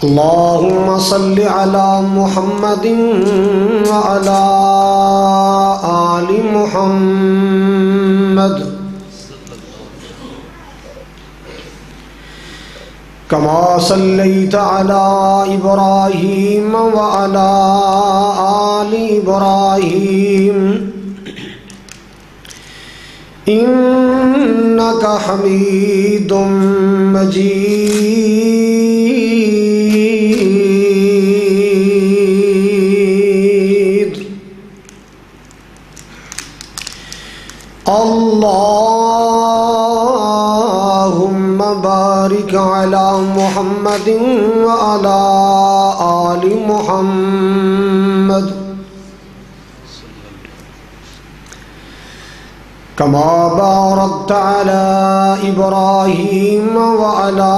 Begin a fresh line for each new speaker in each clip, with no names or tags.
اللهم صل على محمد وعلى آل محمد كما صليت على إبراهيم وعلى آل إبراهيم إنك حميد مجيد. اللهم بارك على محمد وعلى آل محمد كما باركت على إبراهيم وعلى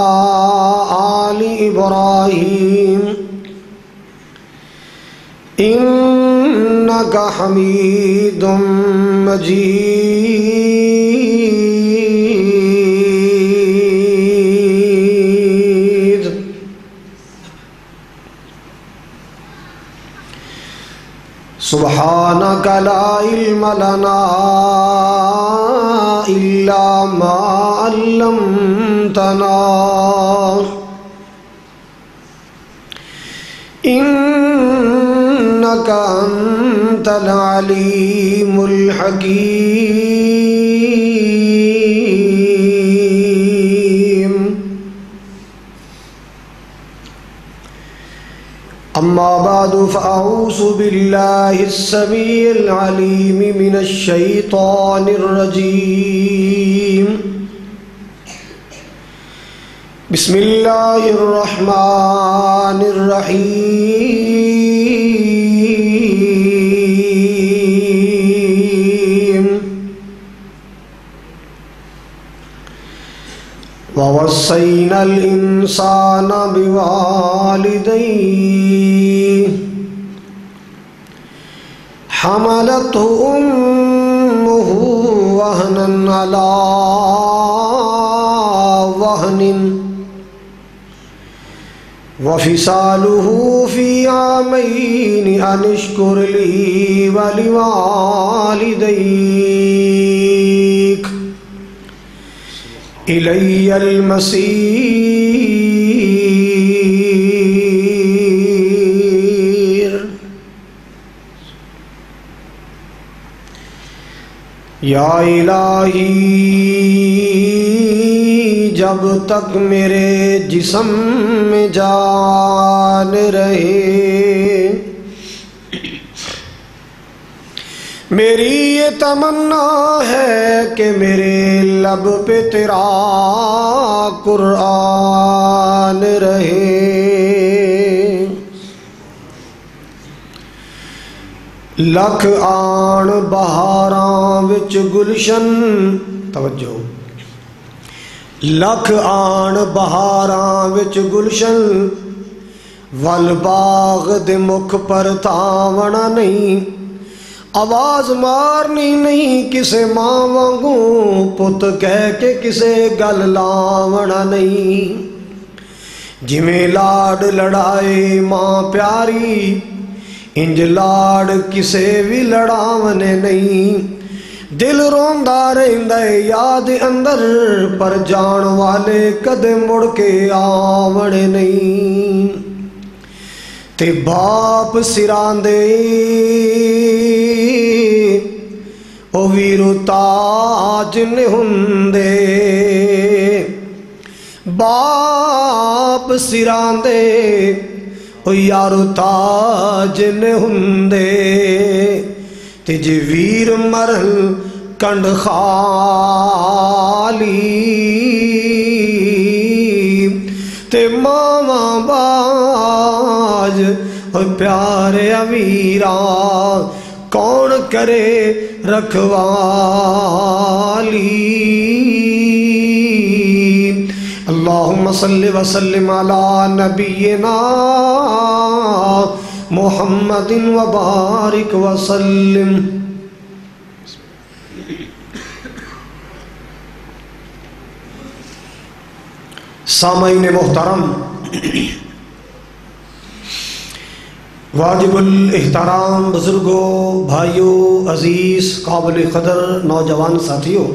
آل إبراهيم إنك حميد مجيد. سبحانك لا علم لنا إلا ما علمتنا إنك أنت العليم الحكيم. أما بعد فأعوذ بالله السميع العليم من الشيطان الرجيم. بسم الله الرحمن الرحيم. ووصينا الإنسان بوالديه حملته أمه وهنا على وهن وفصاله في عامين أن اشكر لي ولوالديك إلي المصير. یا الہی جب تک میرے جسم میں جان رہے میری یہ تمنا ہے کہ میرے لب پہ تیرا قرآن رہے. لکھ آن بہاراں وچ گلشن توجہ لکھ آن بہاراں وچ گلشن ول باغ دے مکھ پر تاونا نہیں آواز مارنی نہیں کسے ماں وانگوں پت کہہ کے کسے گل لاونا نہیں جویں لاڈ لڑائے ماں پیاری انج لاڈ کسے بھی لڑاونے نہیں دل روندا رہندا ہے یاد اندر پر جان والے کدے مڑ کے آونے نہیں تے باپ سراندے او ویرو تاج نے ہوندے باپ سراندے او یارو تاج نے ہوندے تے جے ویر مرل کنڈ خالی تے ماما باج او پیارے امیراں کون کرے رکھوالی. اللہم صلی وسلم علی نبینا محمد وبارک وسلم. سامعین محترم، واجب الاحترام بزرگوں، بھائیوں، عزیز، قابل قدر نوجوان ساتھیوں،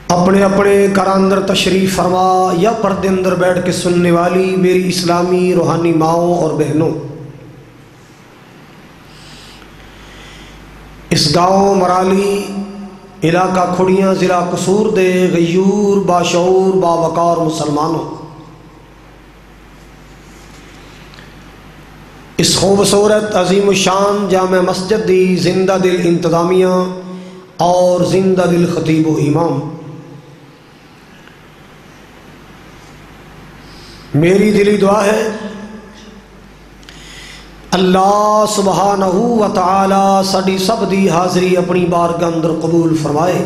اپنے اپنے گھر اندر تشریف فرما یا پردے اندر بیٹھ کے سننے والی میری اسلامی روحانی ماؤں اور بہنوں، اس گاؤں مرالی، علاقہ کھڑیاں، ضلع قصور دے غیور باشعور باوقار مسلمانوں، اس خوبصورت عظیم الشان جامع مسجد دی زندہ دل انتظامیہ اور زندہ دل خطیب و امام، میری دلی دعا ہے اللہ سبحانہ و تعالی ساڈی سب دی حاضری اپنی بارگاہ اندر قبول فرمائے۔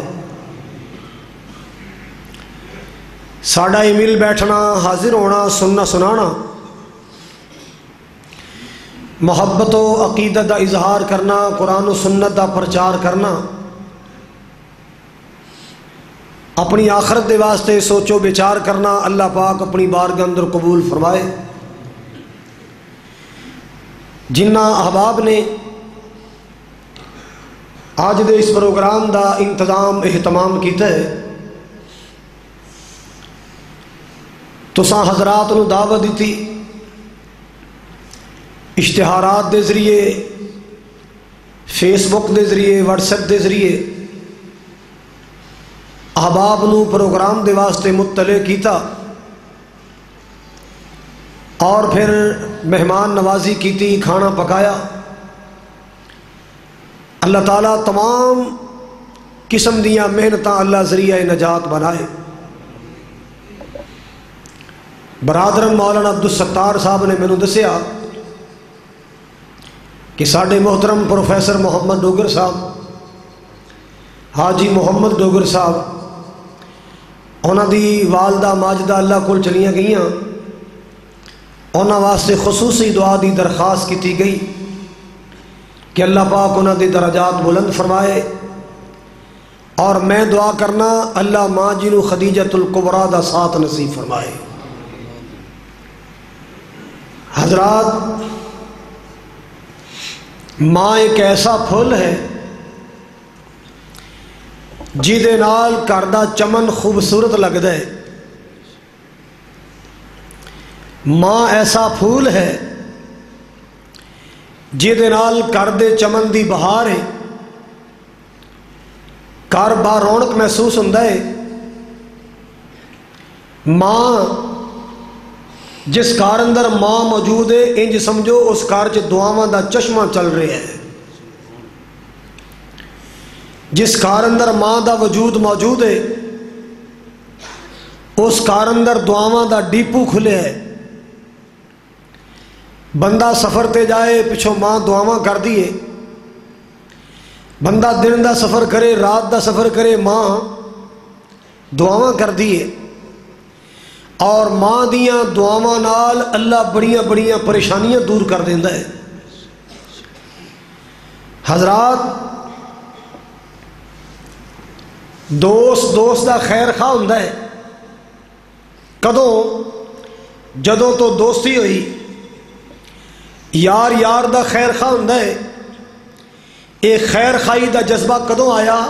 ساڈا مل بیٹھنا، حاضر ہونا، سننا سنانا، محبت و عقیدت دا اظہار کرنا، قرآن و سنت دا پرچار کرنا، اپنی آخرت دے واسطے سوچو بچار کرنا، اللہ پاک اپنی بارگاہ اندر قبول فرمائے۔ جنہ احباب نے آج دے اس پروگرام دا انتظام اہتمام کیتا ہے، تساں حضرات نو دعوت دیتی، اشتہارات دے ذریعے، فیس بک دے ذریعے، واٹس ایپ دے ذریعے احباب نو پروگرام دے واسطے مطلع کیتا، اور پھر مہمان نوازی کیتی، کھانا پکایا۔ اللہ تعالیٰ تمام قسم دیاں محنتاں اللہ ذریعہ نجات بنائے۔ برادرم مولانا عبدالستار صاحب نے مینوں دسیا کہ ساڈے محترم پروفیسر محمد ڈوگر صاحب، حاجی محمد ڈوگر صاحب، انہاں دی والدہ ماجدہ اللہ کول چلیاں گئیاں، انہاں واسطے خصوصی دعا دی درخواست کیتی گئی کہ اللہ پاک انہاں دی درجات بلند فرمائے، اور میں دعا کرنا اللہ ماں جی نو خدیجۃ الکبریٰ دا ساتھ نصیب فرمائے۔ حضرات، ماں ایک ایسا پھل ہے جیدے نال گھر دا چمن خوبصورت لگدا ہے، ماں ایسا پھول ہے جیدے نال گھر دے چمن دی بہار ہے، گھر با رونق محسوس ہوندا ہے۔ ماں جس گھر اندر ماں موجود ہے، انج سمجھو اس گھر چ دعاواں دا چشمہ چل رہا ہے۔ جس گھر اندر ماں دا وجود موجود ہے، اس گھر اندر دعاواں دا ڈیپو کھلے ہے۔ بندہ سفر تے جائے، پچھوں ماں دعاواں کر دیے، بندہ دن دا سفر کرے، رات دا سفر کرے، ماں دعاواں کر دیے، اور ماں دیاں دعاواں نال اللہ بڑیاں بڑیاں پریشانیاں دور کر دیندا ہے۔ حضرات، دوست دا خیر خواہ ہوندا ہے، کدوں؟ جدوں تو دوستی ہوئی۔ یار یار دا خیر خواہ ہوندا ہے، ایک خیر خواہی دا جذبہ کدوں آیا؟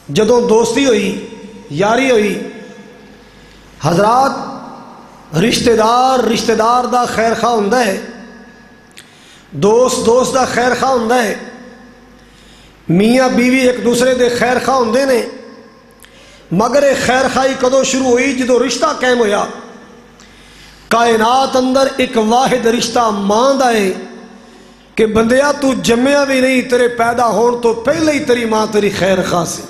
جدوں دوستی ہوئی، یاری ہوئی۔ حضرات، رشتہ دار دا خیر خواہ ہوندا ہے، دوست دا خیر خواہ ہوندا ہے، میاں بیوی ایک دوسرے دے خیر خواہ ہوندے نے، مگر ایک خیر خواہی کدوں شروع ہوئی؟ جدوں رشتہ قائم ہویا۔ کائنات اندر ایک واحد رشتہ ماں دا ہے کہ بندیا تو جمیا بھی نہیں، تیرے پیدا ہون تو پہلے ہی تیری ماں تیری خیر خواہ سی،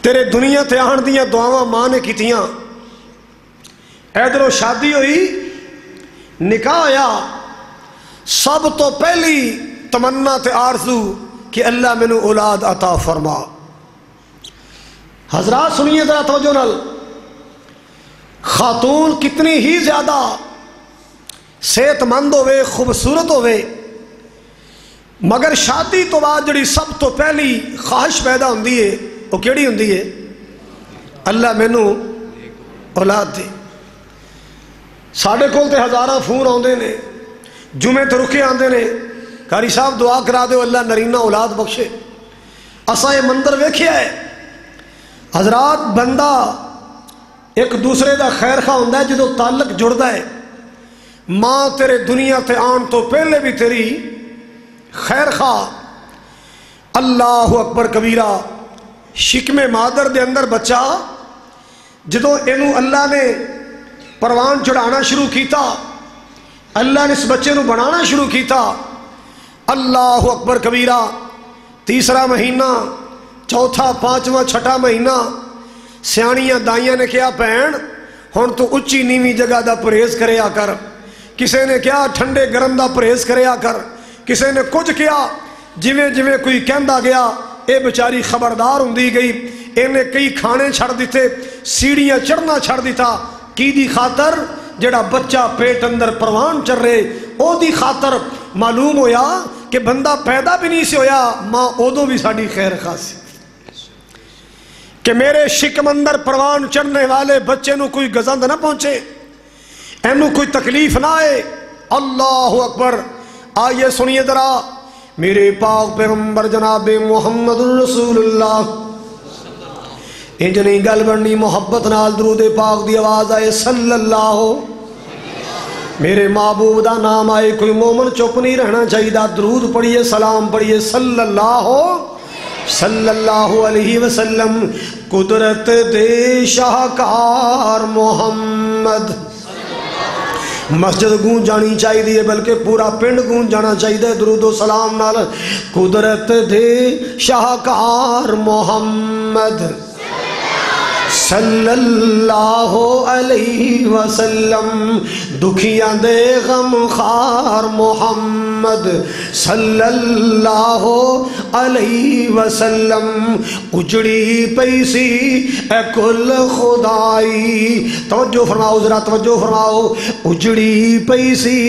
تیرے دنیا تے آن دیاں دعاواں ماں نے کیتیاں۔ ادھروں شادی ہوئی، نکاح ہویا، سب تو پہلی تمنا تے آرزو کہ اللہ مینوں اولاد عطا فرما۔ حضرات سنیے ذرا توجہ نال، خاتون کتنی ہی زیادہ صحت مند ہوئے، خوبصورت ہوئے، مگر شادی تو بعد جڑی سب تو پہلی خواہش پیدا ہوندی ہے وہ کیڑی ہوندی ہے؟ اللہ مینوں اولاد دے۔ ساڑھے کول تے ہزاراں فون آندے نے، جمعے تے رکے آندے نے، قاری صاحب دعا کرا دے اللہ نرینہ اولاد بخشے۔ اساں یہ منظر ویکھیا ہے حضرات، بندہ ایک دوسرے دا خیر خواہ ہوندا ہے جدوں تعلق جڑدا ہے۔ ماں تیرے دنیا تے آن تو پہلے بھی تیری خیر خواہ، اللہ اکبر کبیرہ۔ شکم مادر دے اندر بچہ جدوں اینو اللہ نے پروان چڑھانا شروع کیتا، اللہ نے اس بچے نو بنانا شروع کیتا، اللہ اکبر کبیرہ۔ تیسرا مہینہ، چوتھا، پانچواں، چھٹا مہینہ، سیانیاں دائیاں نے کیا بہن ہن تو اچھی نیویں جگہ دا پرہیز کریا کر، کسے نے کیا ٹھنڈے گرم دا پرہیز کریا کر، کسے نے کچھ کیا، جویں جویں کوئی کہندا گیا اے بیچاری خبردار ہوندی گئی۔ اینے کئی کھانے چھڑ دیتے، سیڑھیاں چڑھنا چھڑ دیتا، کی دی خاطر؟ جڑا بچہ پیٹ اندر پروان چڑھ رہے او دی خاطر۔ معلوم ہویا کہ بندہ پیدا بھی نہیں سے ہویا، ماں اودوں بھی ساڑی خیر خاص کہ میرے شکم اندر پروان چڑھنے والے بچے نو کوئی گزند نہ پہنچے، اینو کوئی تکلیف نہ آئے۔ اللہ اکبر۔ آئیے سنیے ذرا میرے پاک پیغمبر جناب محمد رسول اللہ، انجنی گل بننی محبت نال درود پاک دی آواز آئے صلی اللہ، میرے محبوب دا نام آئے، کوئی مومن چپ نہیں رہنا چاہیے، درود پڑھیے، سلام پڑھیے، صلی اللہ علیہ وسلم۔ قدرت دے شاہکار محمد، مسجد گونج جانی چاہیے بلکہ پورا پنڈ گونج جانا چاہیے درود و سلام نال۔ قدرت دے شاہکار محمد صلی اللہ علیہ وسلم، دکھیاں دے غم خار محمد صلی اللہ علیہ وسلم۔ اجڑی پیسی اے کل خدائی، توجہ فرماؤ ذرا، توجہ فرماؤ۔ اجڑی پیسی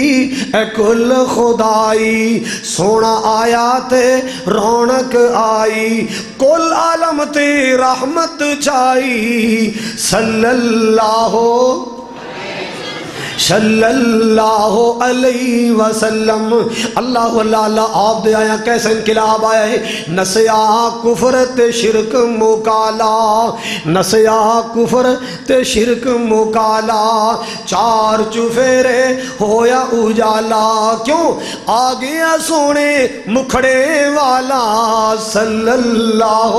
اے کل خدائی، سونا آیا تے رونق آئی، کل عالم تے رحمت چائی، صلی اللہ علیہ وسلم۔ اللہ اللہ اللہ، آپ دے آیا کیسا انقلاب آیا ہے۔ نسیا کفر تے شرک مکالا، نسیا کفر تے شرک مکالا، چار چفیرے ہویا اجالا، کیوں آ گیا سونے مکھڑے والا، صلی اللہ،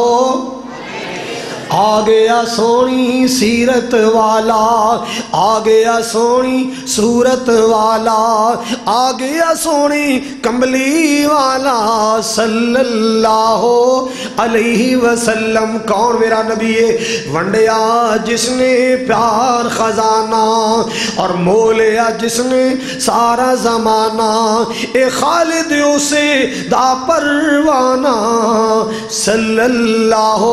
آ گیا سونی سیرت والا، آ گیا سونی صورت والا، آ گیا سونی کمبلی والا، صلی اللہ علیہ وسلم۔ کون میرا نبی ہے؟ ونڈیا جس نے پیار خزانہ اور مولیا جس نے سارا زمانہ، اے خالد اسے دا پروانہ، صلی اللہ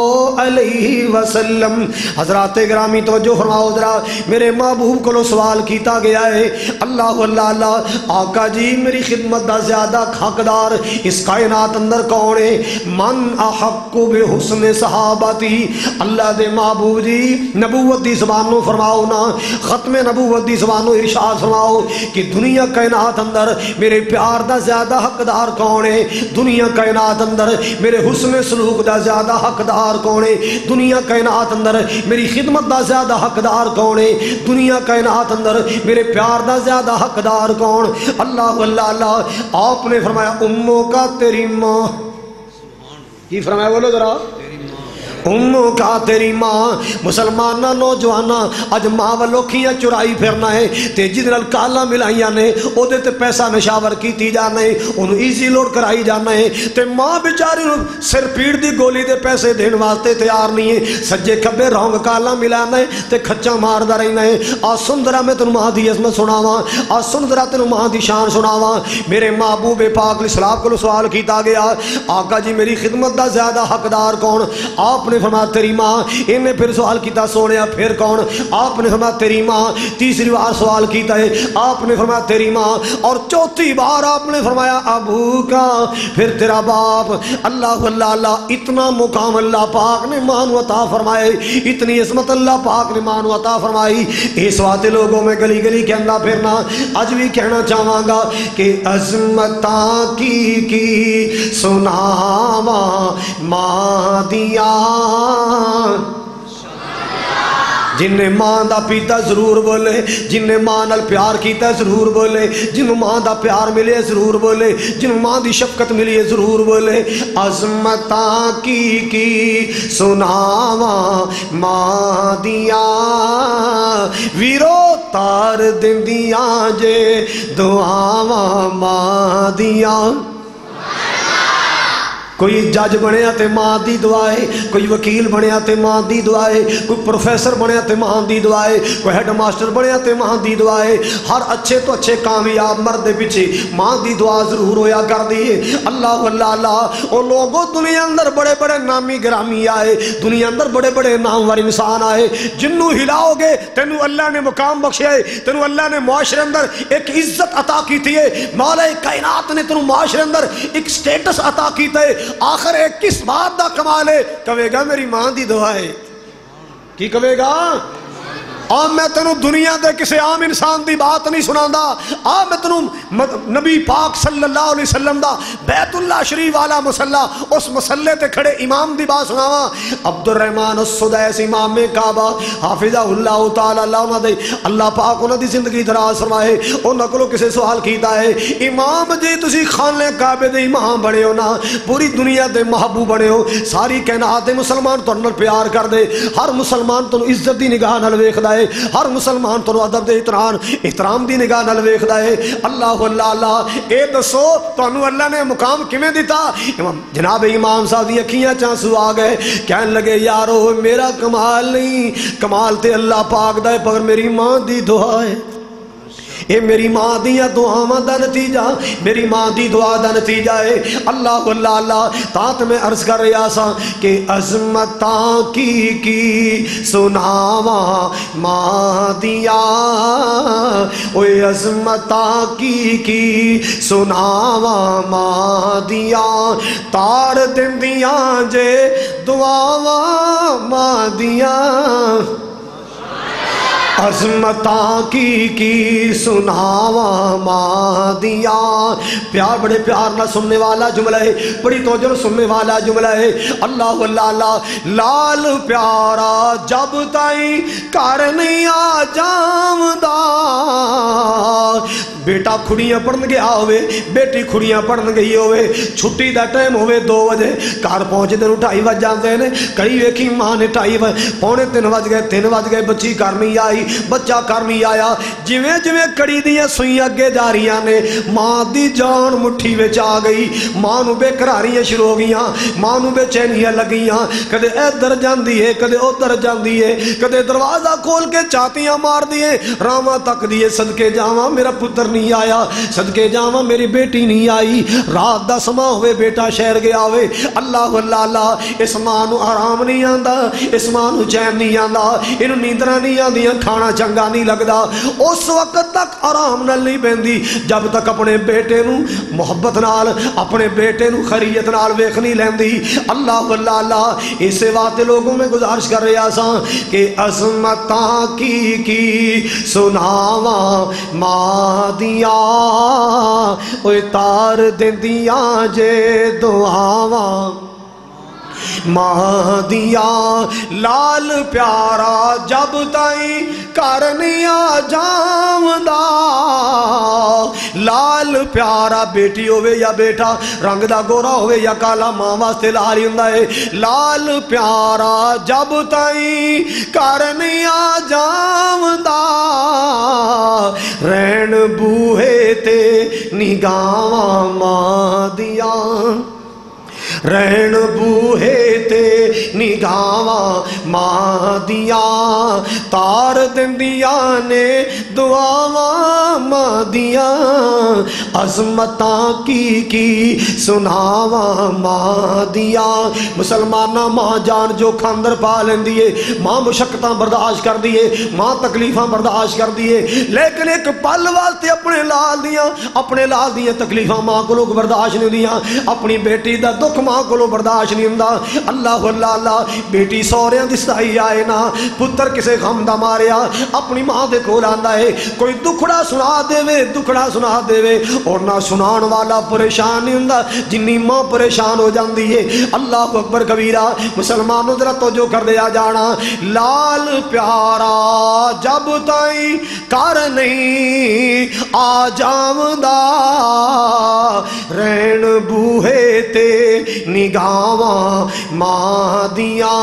علیہ وسلم۔ حضرات گرامی توجہ فرماؤ ذرا، میرے محبوب کو سوال کیتا گیا ہے، اللہ اللہ اللہ، آقا جی میری خدمت دا زیادہ حقدار اس کائنات اندر کون ہے؟ من احق بحسن صحابتی۔ اللہ دے محبوب جی نبوت دی زبانوں فرماؤ نا، ختم نبوت دی زبانوں ارشاد فرماؤ کہ دنیا کائنات اندر میرے پیار دا زیادہ حقدار کون ہے؟ دنیا کائنات اندر میرے حسن سلوک دا زیادہ حقدار کون ہے؟ دنیا کائنات اندر میری خدمت دا زیادہ حقدار کون ہے؟ دنیا کائنات اندر میرے پیار دا زیادہ حقدار کون؟ اللہ اللہ اللہ۔ آپ نے فرمایا اموں کا تیری ماں، کی فرمایا بولو ذرا؟ اموں کا تیری ماں۔ مسلمانہ نوجوانہ اج ماں والوکھیاں چرائی پھرنا ہے تے جدنال کالا ملائیاں نے او دے تے پیسہ نشاور کیتی جانا ہے، انہوں ایزی لوڈ کرائی جانا ہے تے ماں بیچاری سر پیڑ دی گولی دے پیسے دین واسطے تیار نہیں ہے، سجے کھبے رونگ کالا ملانا ہے تے کھچا ماردہ رہنا ہے۔ آ سن ذرا میں تنوں ماں دی عظمت سناواں، آ سن ذرا تنوں ماں دی شان سناواں۔ میرے محبوب پاک علیہ السلام کو سوال کیتا گیا، آقا جی میری خدمت دا زیادہ حقدار کون؟ آپ نے نے فرمایا تیری ماں. انہیں پھر سوال کیتا سونے پھر کون؟ آپ نے فرمایا تیری ماں. تیسری بار سوال کیتا ہے آپ نے فرمایا تیری ماں. اور چوتھی بار آپ نے فرمایا ابو کا، پھر تیرا باپ. اللہ اللہ اللہ، اتنا مقام اللہ پاک نے مانو عطا فرمائے، اتنی عظمت اللہ پاک نے مانو عطا فرمائی. اس واسطے لوگوں میں گلی گلی کہنا پھرنا اج بھی کہنا چاہواں گا کہ عظمتاں کی سناواں ماں دیاں. جن نے ماں دا پیتا ضرور بولے، جن نے ماں نال پیار کیتا ضرور بولے، جنہوں ماں دا پیار ملے ضرور بولے، جنہوں ماں دی شفقت ملی ضرور بولے. عظمتاں کی سناواں ماں دیاں، ویرو تار دندیاں جے دعاواں ماں دیاں. کوئی جج بنیا تے ماں دی دعائے، کوئی وکیل بنیا تے ماں دی دعائے، کوئی پروفیسر بنیا تے ماں دی دعائے، کوئی ہیڈ ماسٹر بنیا تے ماں دی دعائے. ہر اچھے تو اچھے کامیاب مرد دے پیچھے ماں دی دعا ضرور ہویا کر دیئے. اللہ اللہ اللہ. اور لوگوں دنیا اندر بڑے بڑے نامی گرامی آئے، دنیا اندر بڑے بڑے نامور انسان آئے، جنوں ہلاؤ گے تینوں اللہ نے مقام بخشے، تینوں اللہ نے معاشرے اندر ایک عزت عطا کی تھی. مولا کائنات نے تینوں معاشرے اندر ایک سٹیٹس عطا کی تھی. آخر ایک کس بات دا کمال ہے؟ کہے گا میری ماں دی دعا ہے. کی کہے گا؟ اور میں تینوں دنیا دے کسی عام انسان دی بات نہیں سناندا. میں تینوں نبی پاک صلی اللہ علیہ وسلم دا بیت اللہ شریف والا مسلح، اس مسلح تے کھڑے امام دی بات سناواں. عبد الرحمن السدیس امام کعبہ حافظہ اللہ تعالی اللہ دے اللہ پاک انہاں دی زندگی دراز فرمائے. انہاں کولوں کسے سوال کیتا ہے امام جی تسی خانے کعبے دے امام بنے ہو نا، پوری دنیا دے محبوب بنے ہو، ساری کائنات دے مسلمان تہاڈے نال پیار کر دے، ہر مسلمان تانوں عزت دی نگاہ نال ویکھدا ہے، ہر مسلمان تو ادب دے احترام دی نگاہ نال ویکھدا ہے. اللہ اللہ اللہ. اے دسو تانوں اللہ نے مقام کیویں دتا؟ جناب امام صاحب دی اکھیاں چ آنسو آ گئے، کہن لگے یارو میرا کمال نہیں، کمال تے اللہ پاک دا ہے، پر میری ماں دی دعا ہے. اے میری ماں دیا دعاواں دا نتیجہ، میری ماں دی دعا دا نتیجہ ہے. اللہ اللہ اللہ. تات میں عرض کر رہا سا کہ عظمتاں کی سناواں ماں دیا، اوے عظمتاں کی سناواں ماں دیا، تار دندیاں جے دعاواں ماں دیا. عظمتاں کی سناواں ماں دیاں. پیار بڑے پیار نہ سننے والا جملہ ہے، بڑی توجہ سننے والا جملہ ہے. اللہ اللہ اللہ. لال پیارا جب تائیں کر نہیں آ جاوندا، بیٹا کھڑیاں پڑھن گیا ہوئے، بیٹی کھڑیاں پڑھن گئی ہوئے، چھٹی دا ٹائم ہوئے 2 بجے، گھر پہنچ دے 2:30 بج جاندے نے. کئی ویکھی ماں نے 2:30 پونے 3 بج گئے، 3 بج گئے، بچی گھر نہیں آئی، بچہ گھر نہیں آیا. جویں جویں کڑی دیاں سوئیاں اگے جا رہیاں نے، ماں دی جان مٹھی وچ آ گئی. ماں نو بے قراریاں شروع ہو گئیاں، ماں نو بے چینیاں لگیاں، کدے ادھر جاندی ہے کدے ادھر جاندی ہے، کدے دروازہ کھول کے چاتیاں مار دیے، راواں تک دیے صدقے جاواں میرا پتر نہیں آیا، صدقے جاواں میری بیٹی نہیں آئی. رات دا سما ہوئے بیٹا شہر گیا ہوئے. اللہ اللہ اللہ. اس ماں نو آرام نہیں آندا، اس ماں نو چین نہیں آندا، اینو نیندراں نہیں آندیاں، کھانا چنگا نہیں لگدا. اس وقت تک آرام نال نہیں بیندی جب تک اپنے بیٹے نو محبت نال، اپنے بیٹے نو خیریت نال ویکھ نہیں لیندی. اللہ اللہ اللہ. اسے واسطے لوگوں میں گزارش کر رہا سا کہ عظمتاں کی سناواں ماں دیاں، اوے تار دیندیاں جے دعاواں ماں دیاں. لال پیارا جب تائیں کر نہیں آ جاوندا، لال پیارا بیٹی ہوئے یا بیٹا، رنگ دا گورا ہوئے یا کالا، ماں واسطے لال ہی ہوندا ہے. لال پیارا جب تائیں کر نہیں آ جاوندا، رین بوہے تے نگاواں ماں دیاں. رہن بوہے تے نگاواں ماں دیاں تار دندیاں نے دعاواں ماں دیاں عظمتاں کی سناواں ماں دیاں مسلمانہ ماں جان جو کھاندر پا لیندی ہے ماں مشقتاں برداشت کر دیئے ماں تکلیفاں برداشت کر دیئے لیکن ایک پل واسطے اپنے لال دیاں تکلیفاں ماں کو لوگ برداشت نہیں دیاں اپنی بیٹی دا دکھ ماں کو لوگ برداشت نہیں ہوندا اللہ اللہ بیٹی سوریاں دی ستائی آئے نا پتر کسے غم دا ماریا اپنی ماں دے کول آندا ہے کوئی دکھڑا سنا دے وے اور نہ سنان والا پریشان نہیں ہوندا جنی ماں پریشان ہو جاندی ہے اللہ اکبر کبیرہ مسلمانوں ذرا توجہ کر دیا جانا لال پیارا جب تائیں کر نہیں آ جاوندا رہن بوہے تے نگاواں ماں دیاں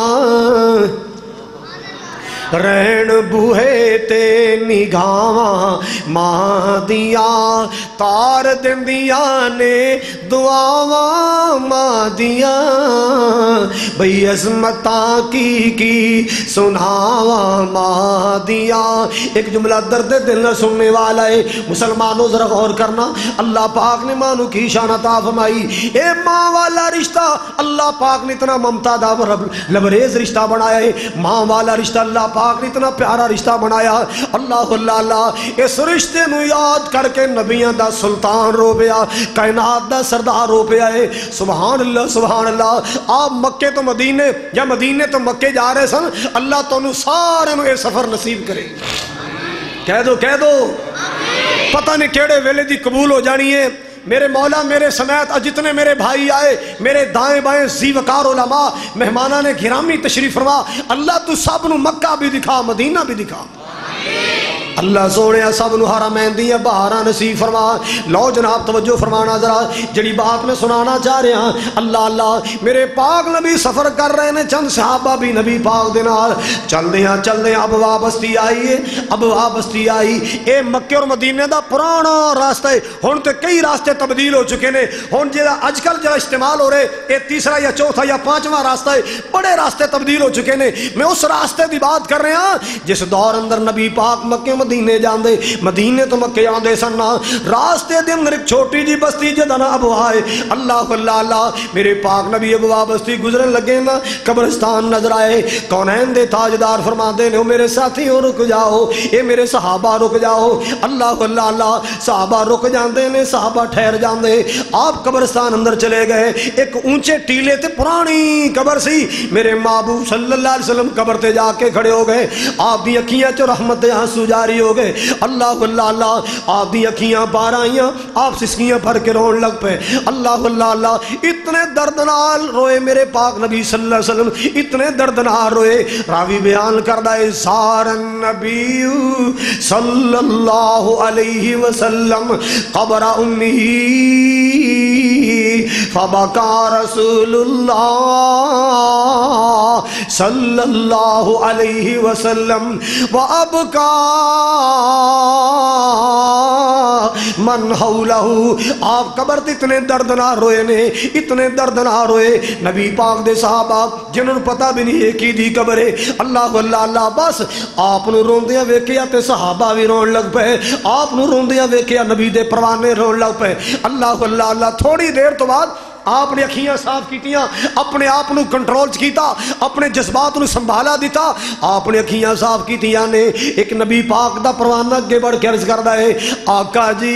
رہن بوہے تے نگاواں ماں دیاں تار دندیاں نے دعاواں ماں دیاں بھئی عظمتاں کی سناواں ماں دیاں ایک جملہ درد دل نہ سننے والا ہے مسلمانوں ذرا غور کرنا اللہ پاک نے مانو کی شان عطا فرمائی اے ماں والا رشتہ اللہ پاک نے اتنا ممتا دا لبریز رشتہ بنایا ہے ماں والا رشتہ اللہ پاک نے اتنا پیارا رشتہ بنایا اللہ اس رشتے نو یاد کر کے نبیاں دا سلطان رو پیا کائنات دا سردار رو پیا ہے سبحان اللہ آپ مکے تو مدینے یا مدینے تو مکے جا رہے سن اللہ تو انہوں سارے نو اے سفر نصیب کرے کہہ دو پتہ نہیں کیڑے ویلے دی قبول ہو جانی ہے میرے مولا میرے سمیت جتنے میرے بھائی آئے میرے دائیں بائیں زیوکار علماء مہمانہ نے گرامی تشریف فرما اللہ تو سب نو مکہ بھی دکھا مدینہ بھی دکھا اللہ سونے سب نو حرمین دیاں بہاراں نصیب فرما لو جناب توجہ فرمانا ذرا جڑی بات میں سنانا چاہ رہے ہیں اللہ میرے پاک نبی سفر کر رہے ہیں چند صحابہ بھی نبی پاک دے نال چل دے ہیں اب وابستی آئی اے مکے اور مدینے دا پرانا راستہ ہے ہن تے کئی راستے تبدیل ہو چکے نے ہن جڑا اج کل جڑا استعمال ہو رہے اے تیسرا یا چوتھا یا پانچواں راستہ ہے بڑے راستے تبدیل ہو چکے نے میں اس راستے دی بات کر رہے ہیں جس دور اندر نبی پاک مکے مدینے جاندے مدینے تو مکے آندے سن راستے دے اندر ایک چھوٹی جی بستی جدا نا ابوا ہے اللہ میرے پاک نبی ابوا بستی گزرن لگے نا قبرستان نظر آئے کونین دے تاجدار فرماندے نے میرے ساتھیوں رک جاؤ اے میرے صحابہ رک جاؤ اللہ صحابہ رک جاندے نے صحابہ ٹھہر جاندے آپ قبرستان اندر چلے گئے ایک اونچے ٹیلے تے پرانی قبر سی میرے محبوب صلی اللہ علیہ وسلم قبر تے جا کے کھڑے ہو گئے آپ دی اکھیاں چو رحمت آنسو جاری ہو گئے اللہ آپ دی اکھیاں بار آئیاں آپ سسکیاں بھر کے رون لگ پہ اللہ اتنے دردنال روئے میرے پاک نبی صلی اللہ علیہ وسلم اتنے دردنال روئے راوی بیان کردہ زار النبی صلی اللہ علیہ وسلم قبر امی فبکا رسول اللہ صلی اللہ علیہ وسلم وابکا من حولہ آپ قبر اتنے دردنار روئے نے اتنے دردنار روئے نبی پاک دے صحابہ جنہوں پتہ بھی نہیں ایک ہی دی قبر ہے اللہ بس آپ نو روندیاں ویکیا تے صحابہ بھی رون لگ پے آپ نو روندیاں ویکیا نبی دے پروانے رون لگ پے اللہ تھوڑی دیر تو بعد آپ نے اکھیاں صاف کیتیاں اپنے آپ نو کنٹرول کیتا اپنے جذبات نو سنبھالا دیتا آپ نے اکھیاں صاف کیتیاں نے ایک نبی پاک دا پروانہ اگے بڑھ کے عرض کردا ہے آقا جی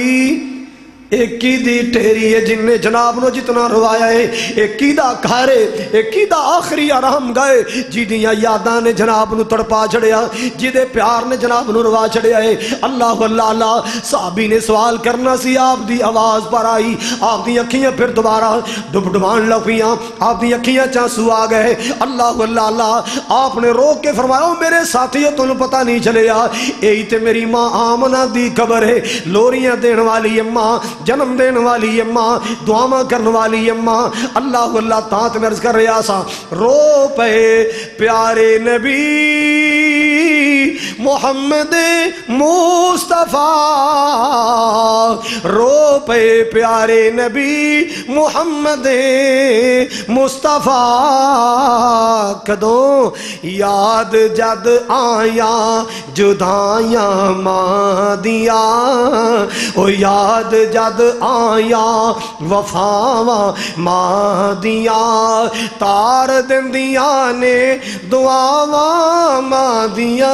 ایک ہی دی ٹھہری ہے جن نے جناب نو جتنا روایا ہے ایک ہی دا کھارے ایک ہی دا آخری آرام گئے جی دیاں یاداں نے جناب نو تڑپا چھڑیا جی دے پیار نے جناب نو روا چھڑیا ہے اللہ صحابی نے سوال کرنا سی آپ دی آواز پر آئی آپ دی اکھیاں پھر دوبارہ ڈبڈبان لگیاں آپ دی اکھیاں چانسو آ گئے اللہ آپ نے روک کے فرمایا میرے ساتھیوں تو پتہ نہیں چلے یہی تے میری ماں آمنہ دی قبر ہے لوریاں دین والی اماں جنم دین والی اماں دعاواں کرن والی اماں اللہ تانت میں عرض کر رہا سا رو پے پیارے نبی محمد مصطفیٰ، رو پہ پیارے نبی محمد مصطفیٰ، کدوں یاد جد آیا جدائیاں ماں دیاں، او یاد جد آیا وفاواں ماں دیاں، تار دندیاں نے دعاواں ماں دیاں۔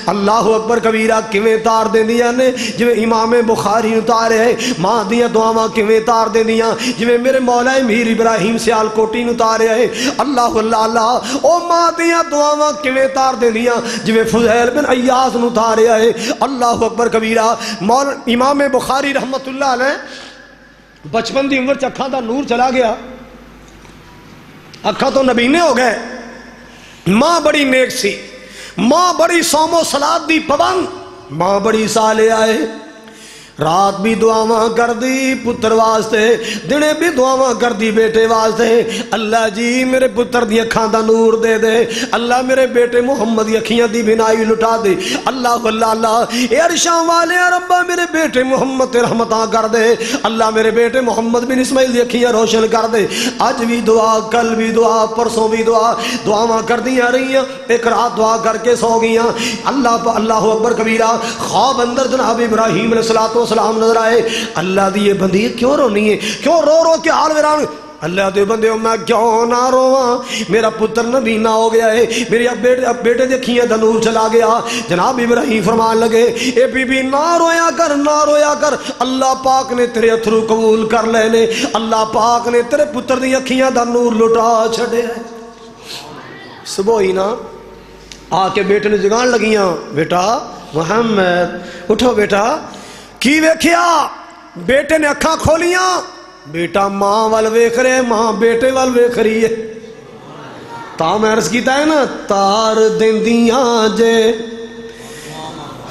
اللہ اکبر کبیرہ، کیویں تار دندیاں نے جویں امام بخاری اتارے ہے، ماں دیاں دعاواں کیویں تار دندیاں جویں میرے مولا میر ابراہیم سیال کوٹی اتارے ہے۔ اللہ اللہ اللہ، او ماں دیاں دعاواں کیویں تار دندیاں جویں فضیل بن ایاز اتارے ہے۔ اللہ اکبر کبیرہ، مولا امام بخاری رحمت اللہ علیہ بچپن دی عمر چکھاں دا نور چلا گیا، اکھاں تو نبینے ہو گئے۔ ماں بڑی نیک سی، ماں بڑی صوم و صلاۃ دی پابند، ماں بڑی صالحہ ہے، رات بھی دعاواں کر دی پتر واسطے، دنے بھی دعاواں کر دی بیٹے واسطے۔ اللہ جی میرے پتر دی اکھاں دا نور دے دے، اللہ میرے بیٹے محمد دی اکھیاں دی بینائی لٹا دے۔ اللہ اللہ اللہ، اے عرشاں والے ربا میرے بیٹے محمد تے رحمتاں کر دے، اللہ میرے بیٹے محمد بن اسماعیل دی اکھیاں روشن کر دے۔ اج بھی دعا، کل بھی دعا، پرسوں بھی دعا، دعاواں کر دیاں رہیاں، ایک رات دعا کر کے سو گیاں۔ اللہ اکبر کبیرہ، خواب اندر جناب ابراہیم علیہ السلام نظر آئے۔ اللہ دی یہ بندی کیوں رونی ہے، کیوں رو رو کے حال ویران؟ اللہ دے بندے میں کیوں نہ رواں، میرا پتر نبینا ہو گیا ہے، میری بیٹے دی اکھیاں دا نور چلا گیا۔ جناب ابراہیم فرمان لگے، اے بی بی نہ رویا کر، نہ رویا کر، اللہ پاک نے تیرے اتھرو قبول کر لینے، اللہ پاک نے تیرے پتر دی اکھیاں دا نور لٹا چھڑے۔ صبح ہی نا آ کے بیٹے نے جگان لگیاں، بیٹا محمد اٹھو بیٹا، کی ویکھیا؟ بیٹے نے اکھاں کھولیاں، بیٹا ماں وال ویکھ رہے، ماں بیٹے وال ویکھ رہی ہے۔ تا میں عرض کیتا ہے نا، تار دندیاں جے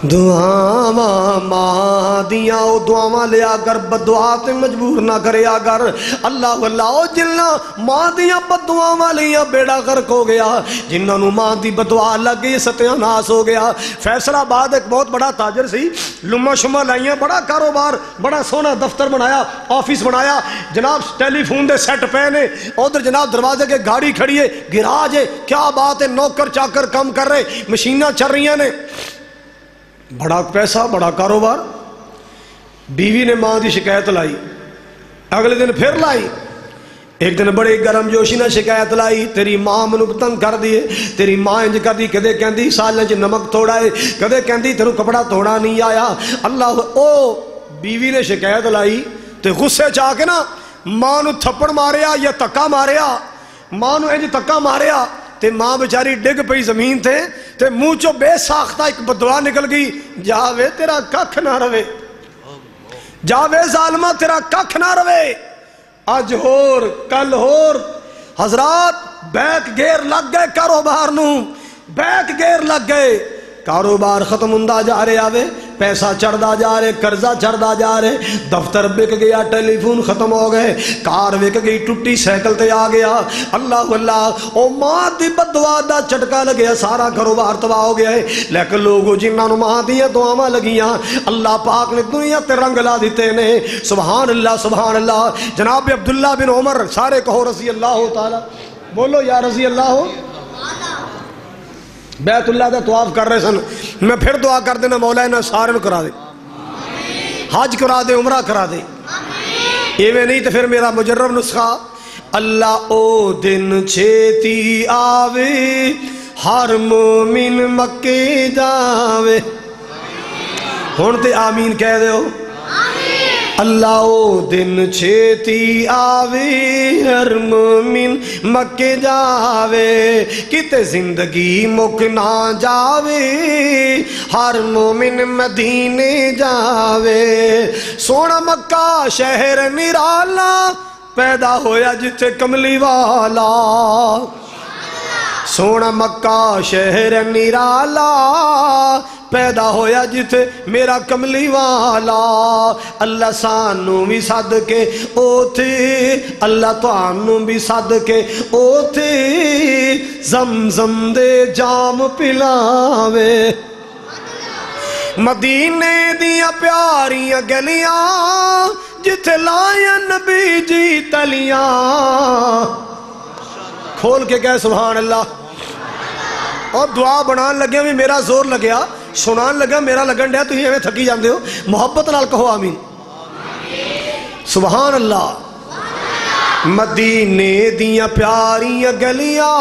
دعاواں ماں دیاں، او دعاواں لیا کر، بدعا تے مجبور نہ کریا کر۔ اللہ اللہ، او جنہ ماں دیاں بدعاواں لیا بیڑا غرق ہو گیا، جنہاں نو ماں دی بدعا لگ گئی ستیہ ناس ہو گیا۔ فیصل آباد ایک بہت بڑا تاجر سی، لما شما لائیاں، بڑا کاروبار، بڑا سونا دفتر بنایا، آفس بنایا، جناب ٹیلی فون دے سیٹ پہنے، ادھر جناب دروازے کے گاڑی کھڑی ہے، گراج ہے، کیا بات ہے، نوکر چاکر کام کر رہے، مشیناں چل رہی ہیں نے، بڑا پیسہ، بڑا کاروبار۔ بیوی نے ماں دی شکایت لائی، اگلے دن پھر لائی، ایک دن بڑے گرم جوشی نے شکایت لائی، تیری ماں منو تنگ کر دیے، تیری ماں انج کر دی، کدے کہندی سالن چ نمک تھوڑا ہے، کدے کہندی تیرو کپڑا تھوڑا نہیں آیا۔ اللہ، او بیوی نے شکایت لائی تے غصے چاہ کے نا ماں نو تھپڑ ماریا یا تکا ماریا، ماں نو انج تکا ماریا تے ماں بیچاری ڈگ پئی زمین تے منہ چو بے ساختہ ایک بدعا نکل گئی، جاوے تیرا ککھ نہ روے، جاوے ظالمہ تیرا ککھ نہ روے۔ اج ہور کل ہور، حضرات بیک گیر لگ گئے کاروبار نو، بیک گیر لگ گئے، کاروبار ختم ہوندا جا رہے، آوے پیسہ چڑھدا جا رہے، قرضہ چڑھدا جا رہے، دفتر بک گیا، ٹیلی فون ختم ہو گئے، کار بک گئی، ٹوٹی سائیکل تے آ گیا۔ اللہ اللہ، او ماں دی بدعا دا چٹکا لگیا، سارا کاروبار تباہ ہو گیا ہے۔ لیکن لوگوں جنہاں نو ماں دیاں دعاواں لگیاں، اللہ پاک نے دنیا تے رنگ لا دیتے نے۔ سبحان اللہ سبحان اللہ۔ جناب عبداللہ بن عمر، سارے کہو رضی اللہ تعالی، بولو یا رضی اللہ، بیت اللہ دا طواف کر رہے سن، میں پھر دعا کر دینا مولا انہاں سارے نو کرا دے، حج کرا دے، عمرہ کرا دے، ایویں نہیں تو پھر میرا مجرب نسخہ، اللہ او دن چھیتی آوے، ہر مومن مکے جاوے، ہون تے آمین کہہ دے ہو، اللہ او دن چھیتی آوے، ہر مومن مکے جاوے، کتے زندگی مک نہ جاوے، ہر مومن مدینے جاوے، سونا مکہ شہر نرالا، پیدا ہویا جتے کملی والا، سونا مکہ شہر نرالا پیدا ہویا جتھے میرا کملی والا اللہ سانو بھی سد کے اوتھے اللہ توانو بھی سد کے اوتھے زمزم دے جام پلاوے مدینے دیا پیاریاں گلیاں جتھے لائیں نبی جی تلیاں کھول کے کہے سبحان اللہ اور دعا بنان لگے بھی میرا زور لگیا سنان لگا میرا لگن ڈیا تو ہی ہمیں تھکی جاندے ہو محبت نال کہو آمین سبحان اللہ مدینے دیاں پیاریاں گلیاں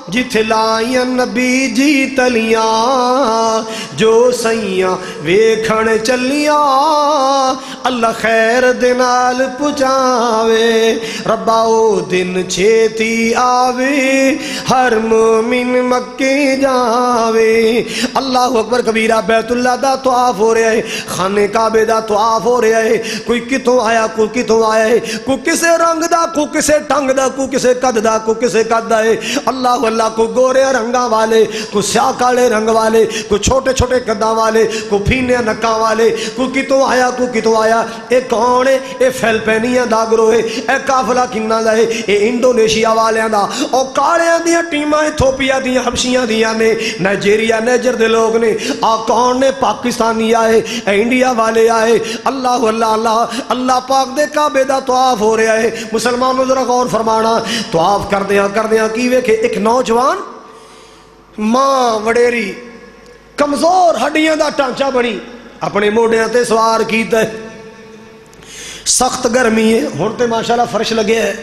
جتھے لائیں نبی جی تلیاں جو سیاں ویکھن چلیاں اللہ خیر دنال پچاوے ربا او دن چھیتی آوے ہر مومن مکے جاوے اللہ اکبر کبیرہ بیت اللہ دا طواف ہو رہا ہے خانے کعبے دا طواف ہو رہا ہے کوئی کتوں آیا کوئی کتوں آیا ہے کوئی کسے رنگ دا کوئی کسے ٹنگ دا کوئی کسے قد دا کوئی کسے قد دا ہے اللہ کو گورے رنگا والے کو سیاہ کالے رنگ والے کو چھوٹے چھوٹے قداں والے کو پھینے نکاں والے کو کتوں آیا اے کون ہے اے فلپینیاں دا گروہ ہے اے کافلہ کنہ دا ہے اے انڈونیشیا والیاں دا اور کالیاں دیاں ٹیماں ایتھوپیا دیاں حبشیاں دیاں نے نائجیریا نیجر دے لوگ نے کون نے پاکستانی آئے اے انڈیا والے آئے اللہ پاک دے کعبے دا طواف ہو رہا ہے مسلمانوں ذرا غور فرمانا طواف کر دیاں کیوے کہ ایک نوجوان ماں وڈیری کمزور ہڈیاں دا ٹانچہ بنی اپنے موڑیاں تے سوار کیتا ہے سخت گرمی ہے ہونتے ماشاءاللہ فرش لگے ہے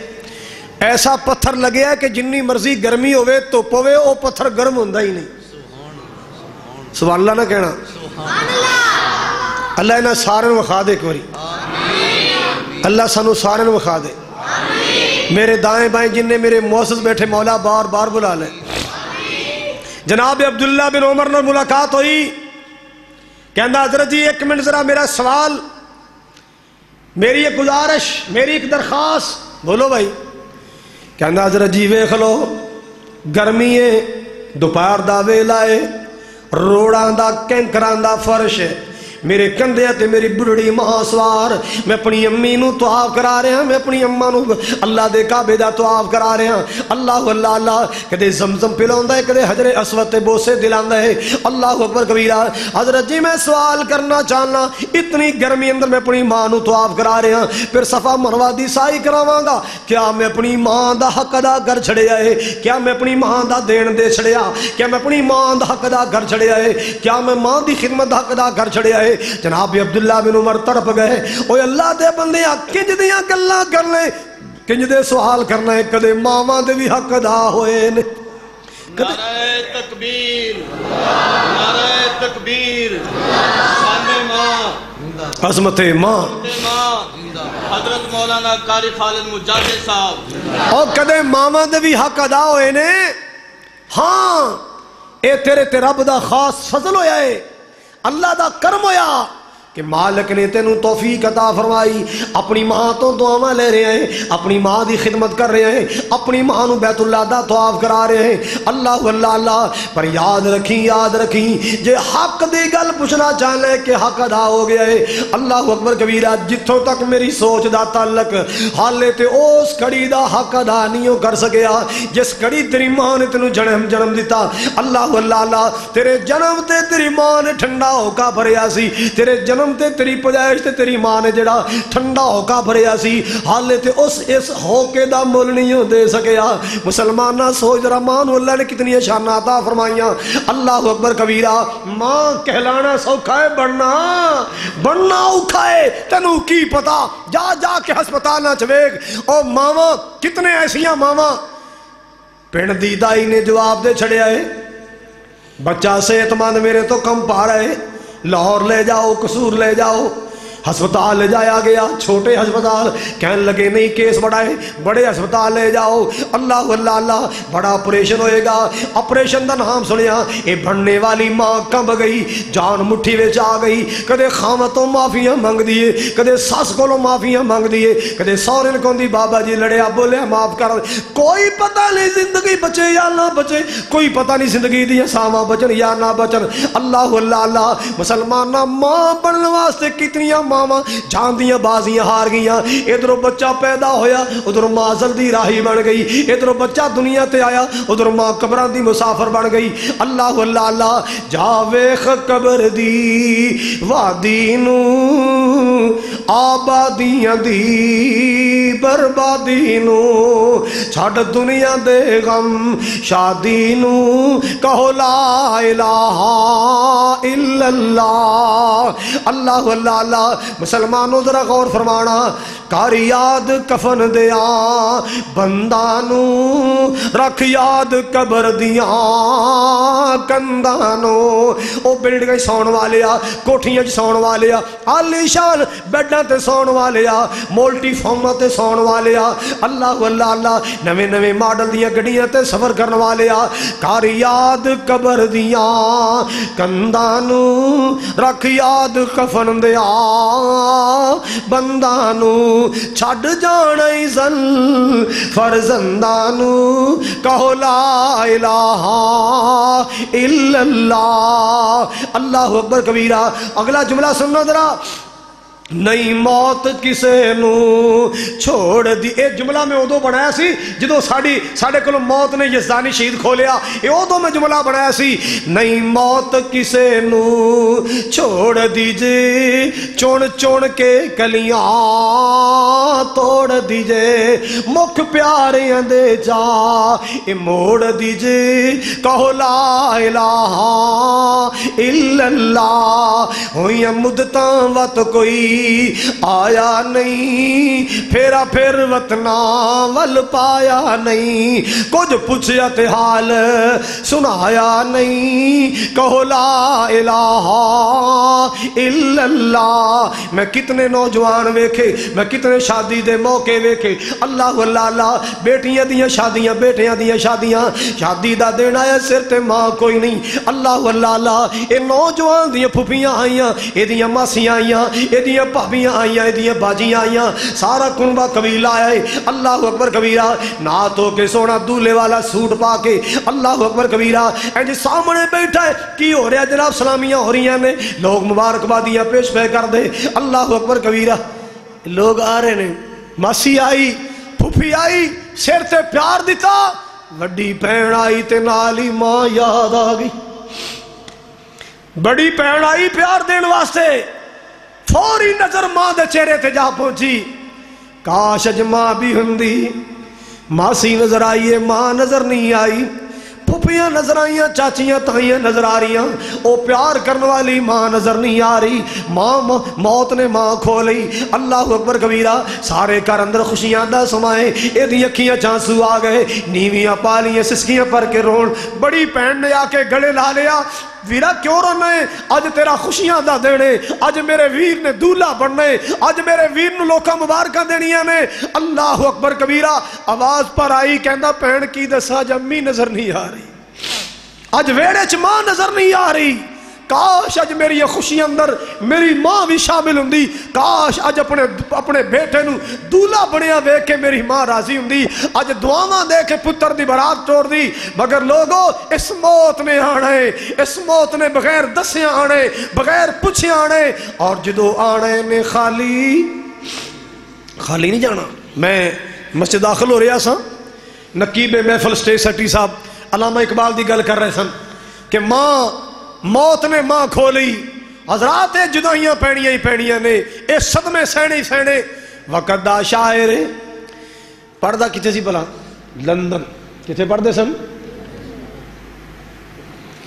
ایسا پتھر لگے ہے کہ جنی مرضی گرمی ہوئے تو پوے او پتھر گرم ہوندہ ہی نہیں سبحان اللہ نہ کہنا اللہ انہا سارن وخا دے کوری اللہ سانو سارن وخا دے میرے دائیں بائیں جننے میرے معزز بیٹھے مولا بار بار بلا لیں جناب عبداللہ بن عمر نے ملاقات ہوئی کہندہ حضرت جی ایک منٹ ذرا میرا سوال میری ایک گزارش میری ایک درخواست بولو بھائی کہندہ حضرت جی ویکھ لو گرمی ہے دوپہر دا ویلا ہے روڑاں دا کینکراں دا فرش ہے میرے کندے تے میری بڑڑی ماں سوار میں اپنی امی نو طواف کرا رہے ہیں میں اپنی اماں نو اللہ دے کعبے دا طواف کرا رہے ہیں اللہ کدے زمزم پلاندا ہے کدے حجر اسود تے بوسے دلاندا ہے اللہ اکبر کبیرہ حضرت جی میں سوال کرنا چاہنا اتنی گرمی اندر میں اپنی ماں نو طواف کرا رہے ہیں پھر صفا مروہ دی سائی کراواں گا کیا میں اپنی ماں دا حق ادا کر چھڑیا ہے کیا میں اپنی ماں دا دین دے چھڑیا کیا میں اپنی ماں دا حق ادا کر چھڑیا ہے کیا میں ماں دی خدمت دا حق ادا کر چھڑیا ہے جناب عبداللہ بن عمر طرف گئے اوہ اللہ دے بندے کنج دیاں گلہ کر لیں کنج دے سوال کرنا ہے کدے ماما دے بھی حق ادا ہوئے
نعرہ تکبیر نعرہ تکبیر شان ماں
عظمت ماں
حضرت مولانا قاری خالد مجاہد صاحب
اور کدے ماما دے بھی حق ادا ہوئے نے ہاں اے تیرے تے رب دا خاص فضل ہویا ہے اللہ دا کرم ہویا کہ مالک نے تینوں توفیق عطا فرمائی اپنی ماں تو دعاواں لے رہے ہیں اپنی ماں دی خدمت کر رہے ہیں اپنی ماں نو بیت اللہ دا طواف کرا رہے ہیں اللہ پر یاد رکھیں جے حق دی گل پوچھنا چاہنے کہ حق ادا ہو گیا ہے اللہ اکبر کبیرہ جتھوں تک میری سوچ دا تعلق حالے تے اس کڑی دا حق ادا نہیں کر سکیا جس کڑی تیری ماں نے تینوں جنم دیتا اللہ تیرے جنم تے تیری ماں نے ٹھنڈا ہو کا بھریا سی تیرے جنم تے تیری پیدائش تے تیری ماں نے جڑا ٹھنڈا ہو کا بھریا سی حالے تے اس ہوکے دا مول نہیں دے سکیا مسلمانہ سوچ رہا ماں نو اللہ نے کتنی شان عطا فرمائیاں اللہ اکبر کبیرہ ماں کہلانا سوکھا ہے بڑھنا اوکھا ہے تینوں کی پتا جا کے ہسپتال نہ چویک او ماما کتنے ایسیاں ماما پینڈ دی دائی نے جواب دے چھڑیا ہے بچہ صحت مند میرے تو کم پا رہے لاہور لے جاؤ قصور لے جاؤ ہسپتال لے جایا گیا، چھوٹے ہسپتال، کہنے لگے نہیں کیس بڑھائے، بڑے ہسپتال لے جاؤ، اللہ اللہ اللہ بڑا آپریشن ہوئے گا۔ آپریشن دا نام سنیا، اے بننے والی ماں کمب گئی، جان مٹھی وچ آ گئی، کدے خامہ تو معافیاں مانگ دیے، کدے ساس کو معافیاں مانگ دیے، کدے سورن کو دی بابا جی لڑیا بولیا معاف کر، کوئی پتہ نہیں زندگی بچے یا نہ بچے، کوئی پتہ نہیں زندگی دی ساواں بچن یا نہ بچن۔ اللہ اللہ اللہ، مسلمانہ ماں بننے واسطے کتنیاں ماواں جان دیاں بازیاں ہار گئیاں، ادھروں بچہ پیدا ہویا ادھر ماں جلدی راہی بن گئی، ادھروں بچہ دنیا تے آیا ادھر ماں قبراں دی مسافر بن گئی۔ اللہ اللہ اللہ، جا ویکھ قبر دی وادی نو آبادیاں دی بربادی نو، چھڈ دنیا دے غم شادی نو، کہو لا الہ الا اللہ۔ اللہ اللہ اللہ، مسلمانوں ذرا غور فرمانا، کر یاد کفن دیاں بندانو، رکھ یاد قبر دیاں کندانو۔ او بلڈنگ سون والیا، کوٹھیاں سون والیا، عالی شان بیڈاں تے سون والیا، مولٹی فارماں تے سون والیا، اللہ اللہ اللہ، نویں نویں ماڈل دیاں گڈیاں تے سفر کرن والیا، کر یاد قبر دیاں کندانو، رکھ یاد کفن دیاں بندانو، چھڈ جانا زن فرزندانو، کہو لا الہ الا اللہ۔ اللہ اکبر کبیرہ۔ اگلا جملہ سننا ذرا، نہیں موت کسے نو چھوڑ دی، اے جملہ میں ادو بنایا سی جدو ساڑے کلو موت نے یزدانی شہید کھولیا، اے ادو میں جملہ بنایا سی، نہیں موت کسے نو چھوڑ دیجے، چون چون کے کلیاں توڑ دیجے، مکھ پیاریاں دے جا اے موڑ دیجے، کہو لا الہ الا اللہ۔ ہوئیاں مدتاں وقت کوئی آیا نہیں، پھیرا پھر وطنا ول پایا نہیں، کچھ پوچھیا تے حال سنایا نہیں، کہو لا الہ الا اللہ۔ میں کتنے نوجوان ویکھے، میں کتنے شادی دے موقع ویکھے، اللہ اللہ اللہ، بیٹیاں دیاں شادیاں، بیٹیاں دیاں شادیاں، شادی دا دن آیا سر تے ماں کوئی نہیں، اللہ اللہ اللہ، اے نوجوان دیاں پھپیاں آئیاں، اے دیاں ماسیاں آئیاں، اے دیاں بھابیاں آئیاں، دیاں باجیاں آئیاں، سارا کنبہ قبیلہ آیا ہے۔ اللہ اکبر کبیرہ، نات ہو کے سونا دولے والا سوٹ پا کے، اللہ اکبر کبیرہ، جی سامنے بیٹھا ہے، کی ہو رہا ہے جناب؟ سلامیاں ہو رہی ہیں، لوگ مبارکبادیاں پیش پہ کر دے، اللہ اکبر کبیرہ۔ لوگ آ رہے ہیں، ماسی آئی، پھوپھی آئی، سر تے پیار دیتا، وڈی بہن آئی تے نالی ماں یاد آ گئی، بڑی بہن آئی پیار دین واسطے، فوری نظر ماں دے چہرے تے جا پہنچی، کاش اج ماں بھی ہندی، ماسی نظر آئیے ماں نظر نہیں آئی، پھپیاں نظر آئیاں، چاچیاں تائیاں نظر آ رہی ہیں، او پیار کرنے والی ماں نظر نہیں آ رہی، ماں موت نے ماں کھو لئی۔ اللہ اکبر کبیرہ، سارے گھر اندر خوشیاں دا سمائے، اے دی اکھیاں چانسو آ گئے، نیویاں پالیاں سسکیاں پر کے رون، بڑی بہن نے آ کے گلے لا لیا، ویرا کیوں رونا ہے؟ اج تیرا خوشیاں دا دینے، اج میرے ویر نے دولہ بننے، اج میرے ویر نو لوکاں مبارکاں دینیاں نے۔ اللہ اکبر کبیرہ، آواز پر آئی، کہندا بہن کی دسا اج امی نظر نہیں آ رہی، اج ویڑے چ ماں نظر نہیں آ رہی، کاش اج میری خوشی اندر میری ماں بھی شامل ہوندی، کاش اج اپنے بیٹے نو دولہ بنیا ویکھ کے میری ماں راضی ہوندی، اج دعاواں دے کے پتر دی برات توڑ دی۔ مگر لوگو اس موت نے آنے، اس موت نے بغیر دسیاں آنے، بغیر پوچھے آنے، اور جدو آنے نے خالی نہیں جانا۔ میں مسجد داخل ہو رہا سا، نقیب محفل سٹیج سٹی صاحب علامہ اقبال دی گل کر رہے سن کہ موت نے ماں کھو لی، حضرات جدائیاں پینیاں ہی پینیاں نے، اے صدمے سہنے ہی سہنے، وقت دا شاعر پڑھدا کتے سی بلا؟ لندن۔ کتے پڑھدے سن؟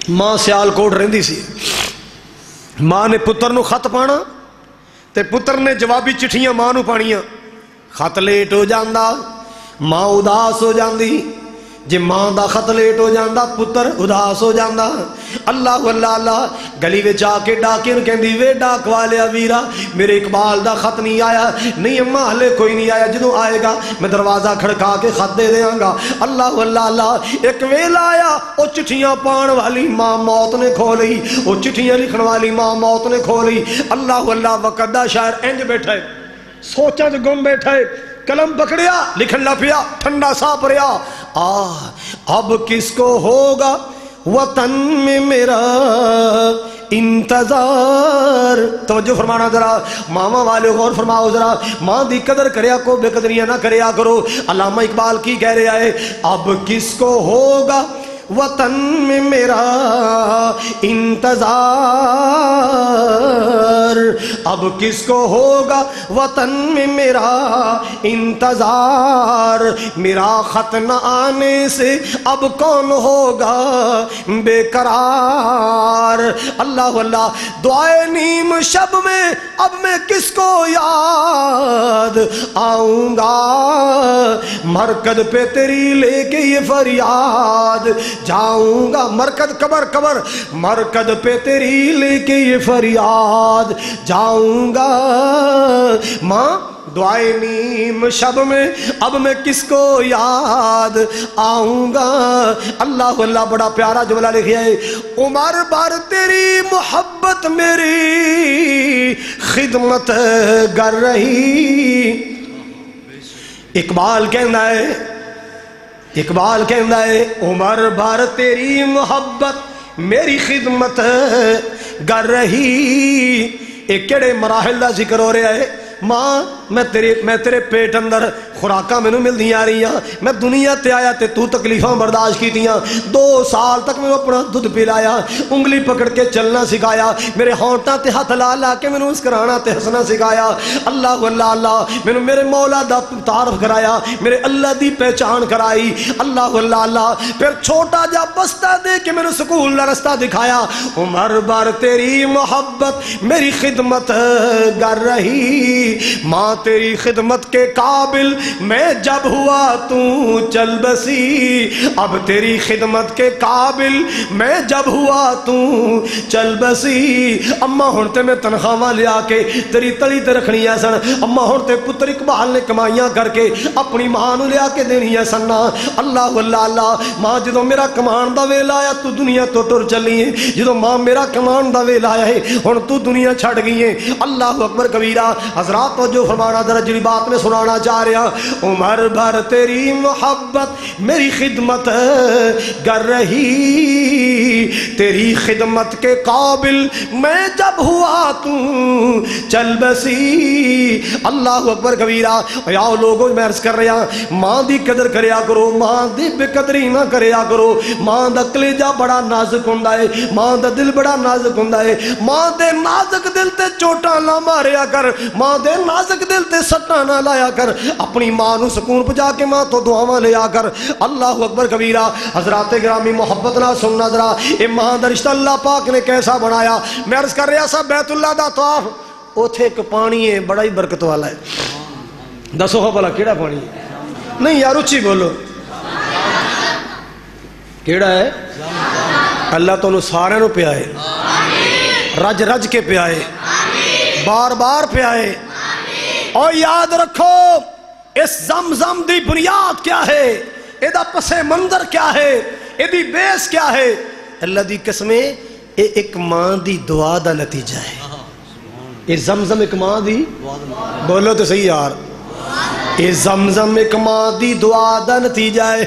ماں سیال کوٹ رہندی سی، ماں نے پتر نو خط پانا تے پتر نے جوابی چٹھیاں ماں نو پانیاں، خط لیٹ ہو جاندا، ماں اداس ہو جاندی، جے ماں دا خط لیٹ ہو جاندہ پتر اداس ہو جاندہ اللہ واللہ اللہ گلی وچ آ کے ڈاکے نوں کہندی وے ڈاک والیا ویرا میرے اقبال دا خط نہیں آیا نہیں اماں ہلے کوئی نہیں آیا جدوں آئے گا میں دروازہ کھڑکا کے خط دے دیاں گا اللہ واللہ اللہ ایک ویلا آیا او چٹھیاں پان والی ماں موت نے کھولی او چٹھیاں لکھن والی ماں موت نے کھولی اللہ واللہ وقت دا شاعر انج بیٹھا ہے سوچاں چ گم بیٹھا ہے قلم پکڑیا لکھن لپیا ٹھنڈا سا پریا اب کس کو ہوگا وطن میں میرا انتظار توجہ فرمانا ذرا ماما والے غور فرماؤ ذرا ماں دی قدر کریا کو بے قدریاں نہ کریا کرو علامہ اقبال کی کہہ رہا ہے اب کس کو ہوگا وطن میں میرا انتظار اب کس کو ہوگا وطن میں میرا انتظار میرا خط نہ آنے سے اب کون ہوگا بے قرار اللہ اللہ دعائے نیم شب میں اب میں کس کو یاد آؤں گا مرکز پہ تیری لے کے یہ فریاد جاؤں گا مرکز قبر قبر مرکز پہ تیری لے کے یہ فریاد جاؤں گا ماں دعائے نیم شب میں اب میں کس کو یاد آؤں گا اللہ اللہ بڑا پیارا جملہ لکھیا ہے عمر بھر تیری محبت میری خدمت گر رہی اقبال کہندا ہے عمر بھر تیری محبت میری خدمت گر رہی ایک کیڑے مراحل دا ذکر ہو رہا ہے ماں میں تیرے پیٹ اندر خوراکاں میں مل دیا رہی ہیں میں دنیا تے آیا تے تو تکلیفاں برداشت کی تیاں 2 سال تک میں اپنا دودھ پلایا انگلی پکڑ کے چلنا سکھایا میرے ہونٹاں تے ہاتھ لا لا کے میں مسکرانا تے ہنسنا سکھایا اللہ واللہ اللہ میں میرے مولا دا تعارف کرایا میرے اللہ دی پہچان کرائی اللہ واللہ اللہ پھر چھوٹا جا بستہ دے کے میرے سکول دا رستہ دکھایا عمر بھر تیری محبت میری خدمت گر رہی ماں تیری خدمت کے قابل میں جب ہوا تو چل بسی اب تیری خدمت کے قابل میں جب ہوا تو چل بسی اماں ہونتے میں تنخواہ لیا کے تیری تلی تے رکھنی ہے سن اماں ہونتے پتر اقبال نے کمائیاں کر کے اپنی ماں نو لیا کے دینی ہے سننا اللہ واللہ اللہ ماں جدو میرا کمان دا ویلا آیا تو دنیا تو ٹر چلی ہے جدو ماں میرا کمان دا ویلا آیا ہے ہن تو دنیا چھڑ گئی ہے اللہ اکبر کبیرہ حضرات تو جو فرمانا ذرا جڑی بات میں سنانا چاہ رہا عمر بھر تیری محبت میری خدمت گر رہی تیری خدمت کے قابل میں جب ہوا تو چل بسی اللہ اکبر کبیرہ یا لوگوں میں عرض کر رہا ماں دی قدر کریا کرو ماں دی بے قدری نہ کریا کرو ماں دا کلیجہ بڑا نازک ہوندا ہے ماں دا دل بڑا نازک ہوندا ہے ماں دے نازک دل تے چوٹاں نہ ماریا کر ماں دے نازک دل تے سٹاں نہ لایا کر اپنی ماں نو سکون پہنچا کے ماں تو دعاواں لیا کر اللہ اکبر کبیرہ حضرات گرامی محبت نہ سننا ذرا اے ماں دا رشتہ اللہ پاک نے کیسا بنایا میں عرض کر رہا سا بیت اللہ دا طواف اوتھے ایک پانی ہے بڑا ہی برکت والا ہے دسو ہو بھلا کیڑا پانی ہے نہیں یار اچھی بولو کیڑا ہے اللہ تو انہوں سارے نو پیائے رج رج کے پیائے بار بار پیائے اور یاد رکھو اس زمزم دی بنیاد کیا ہے ایدہ پس منظر کیا ہے ایدی بیس کیا ہے اللہ دی قسمیں ایک ماں دی دعا دا نتیجہ ہے یہ زمزم ایک ماں دی بولو تو صحیح یار یہ زمزم ایک ماں دی دعا دا نتیجہ ہے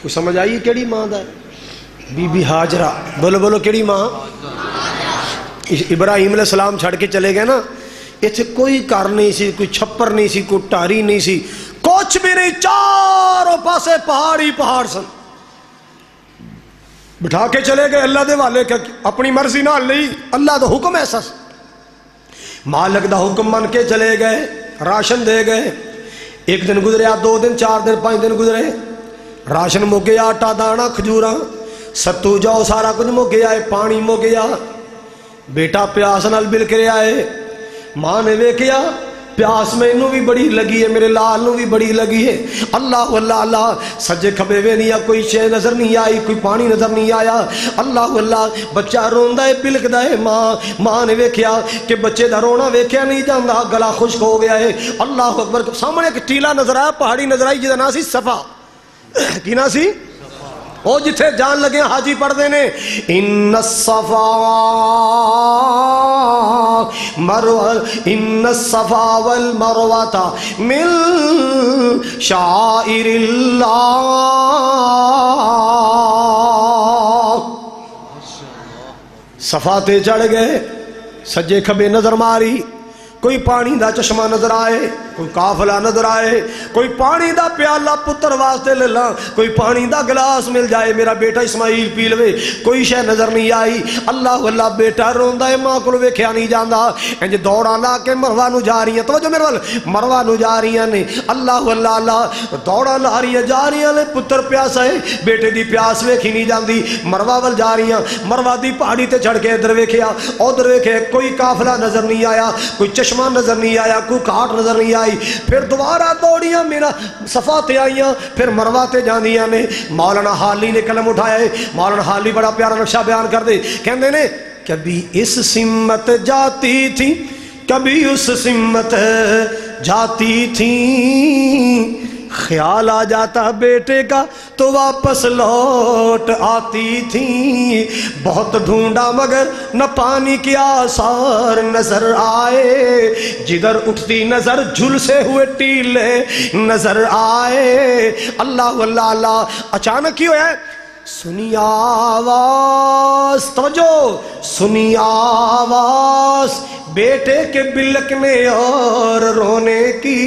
کچھ سمجھ آئیے کیڑی ماں دا ہے بی بی حاجرہ بولو بولو کیڑی ماں ابراہیم علیہ السلام چھڑ کے چلے گئے نا ایتھے کوئی کار نہیں سی کوئی چھپر نہیں سی کوئی ٹاری نہیں سی کچھ بھی نہیں چاروں پاسے پہاڑی پہاڑ سن بٹھا کے چلے گئے اللہ دے والے کہ اپنی مرضی نہ لئی اللہ دا حکم ایسا مالک دا حکم من کے چلے گئے راشن دے گئے 1 دن گزریا 2 دن 4 دن 5 دن گزرے راشن مک گیا آٹا دانا کھجوراں ستو جاؤ سارا کچھ مک گیا ہے پانی مک گیا بیٹا پیاس نال بلک رہا ہے ماں نے ویکھیا پیاس مینوں بھی بڑی لگی ہے، میرے لال نو بھی بڑی لگی ہے۔ اللہ اللہ اللہ، سجے کھبے وے نہیں، کوئی شے نظر نہیں آئی، کوئی پانی نظر نہیں آیا۔ اللہ اللہ، بچہ روندا ہے، بلکدا ہے، ماں نے ویکھیا کہ بچے دا رونا ویکھیا نہیں جاندا، گلا خشک ہو گیا ہے۔ اللہ اکبر، سامنے ایک ٹیلا نظر آیا، پہاڑی نظر آئی جہدا نام سی صفا۔ کی نام سی؟ او جتھے جان لگے حاجی پڑھدے نے ان الصفا مروہ، ان الصفا والمروہ من شعائر اللہ۔ صفا تے چڑھ گئے، سجے کھبے نظر ماری، کوئی پانی دا چشمہ نظر آئے، کوئی قافلہ نظر آئے، کوئی پانی دا پیالہ پتر واسطے لے لا، کوئی پانی دا گلاس مل جائے میرا بیٹا اسماعیل پی لوے، کوئی شے نظر نہیں آئی۔ اللہ اللہ، بیٹا روندا ہے، ماں کول ویکھیا نہیں جاندا، انج دوڑاں لا کے مروہ نو جا رہی ہیں، توجہ میرے وال، مروہ نو جا رہی ہیں۔ اللہ اللہ اللہ، دوڑاں لا رہی ہیں، جا رہی ہیں، پتر پیاسا ہے، بیٹے دی پیاس ویکھی نہیں جاندی، مروہ ول جا رہی ہیں، مروہ دی پہاڑی تے چڑھ کے ادھر ویکھیا ادھر ویکھے، کوئی قافلہ نظر نہیں آیا، کوئی چشمہ نظر نہیں آیا، کوئی کاٹ نظر نہیں آئی۔ پھر دوبارہ دوڑیاں میرا صفا تے آئیاں، پھر مروہ تے جاندیاں نے۔ مولانا حالی نے قلم اٹھایا ہے، مولانا حالی بڑا پیارا نقشہ بیان کر دے، کہندے نے کبھی اس سمت جاتی تھی، کبھی اس سمت جاتی تھی، خیال آ جاتا بیٹے کا تو واپس لوٹ آتی تھی، بہت ڈھونڈا مگر نہ پانی کے آثار نظر آئے، جدھر اٹھتی نظر جھلسے ہوئے ٹیلے نظر آئے۔ اللہ اللہ اللہ، اچانک کی ہویا ہے، سنی آواز، توجہ، سنی آواز بیٹے کے بلکنے اور رونے کی،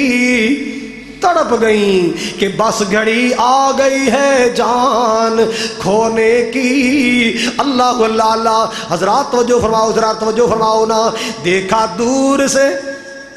تڑپ گئیں کہ بس گھڑی آ گئی ہے جان کھونے کی۔ اللہ اللہ اللہ، حضرات توجہ فرماؤ، حضرات توجہ فرماؤ نا، دیکھا دور سے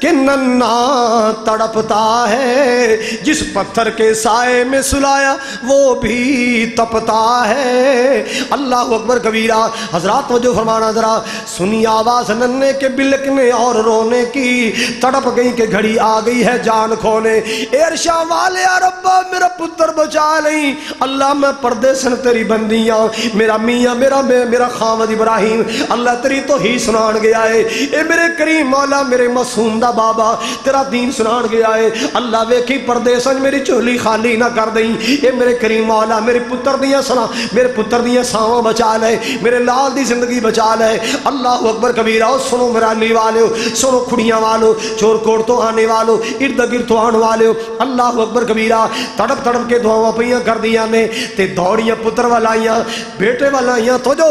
کہ ننھا تڑپتا ہے، جس پتھر کے سائے میں سلایا وہ بھی تپتا ہے۔ اللہ اکبر کبیرہ، حضرات توجہ فرمانا ذرا، سنی آواز ننھے کے بلکنے اور رونے کی، تڑپ گئی کہ گھڑی آ گئی ہے جان کھونے، اے عرشاں والے یا ربا میرا پتر بچا لیں، اللہ میں پردے سن تیری بندیاں، میرا میاں میرا خامد ابراہیم اللہ تیری تو ہی سنان گیا ہے، اے میرے کریم مولا میرے معصوم بابا تیرا دین سنان گیا ہے، اللہ ویکھی پردے سن میری چولی خالی نہ کر دیں، اے میرے کریم مولا میرے پتر دیاں سلام، میرے پتر دیاں ساواں بچا لے، میرے لال دی زندگی بچا لے۔ اللہ اکبر کبیرہ، سنو میرا علی والو، سنو کھڑیاں والو، چور کوٹ تو آنے والو، ارد گرد تو آنے والو، اللہ اکبر کبیرہ، تڑپ تڑپ کے دعاواں پئیاں کر دیاں نے تے دوڑیاں پتر والائیاں بیٹے والائیاں۔ تو جو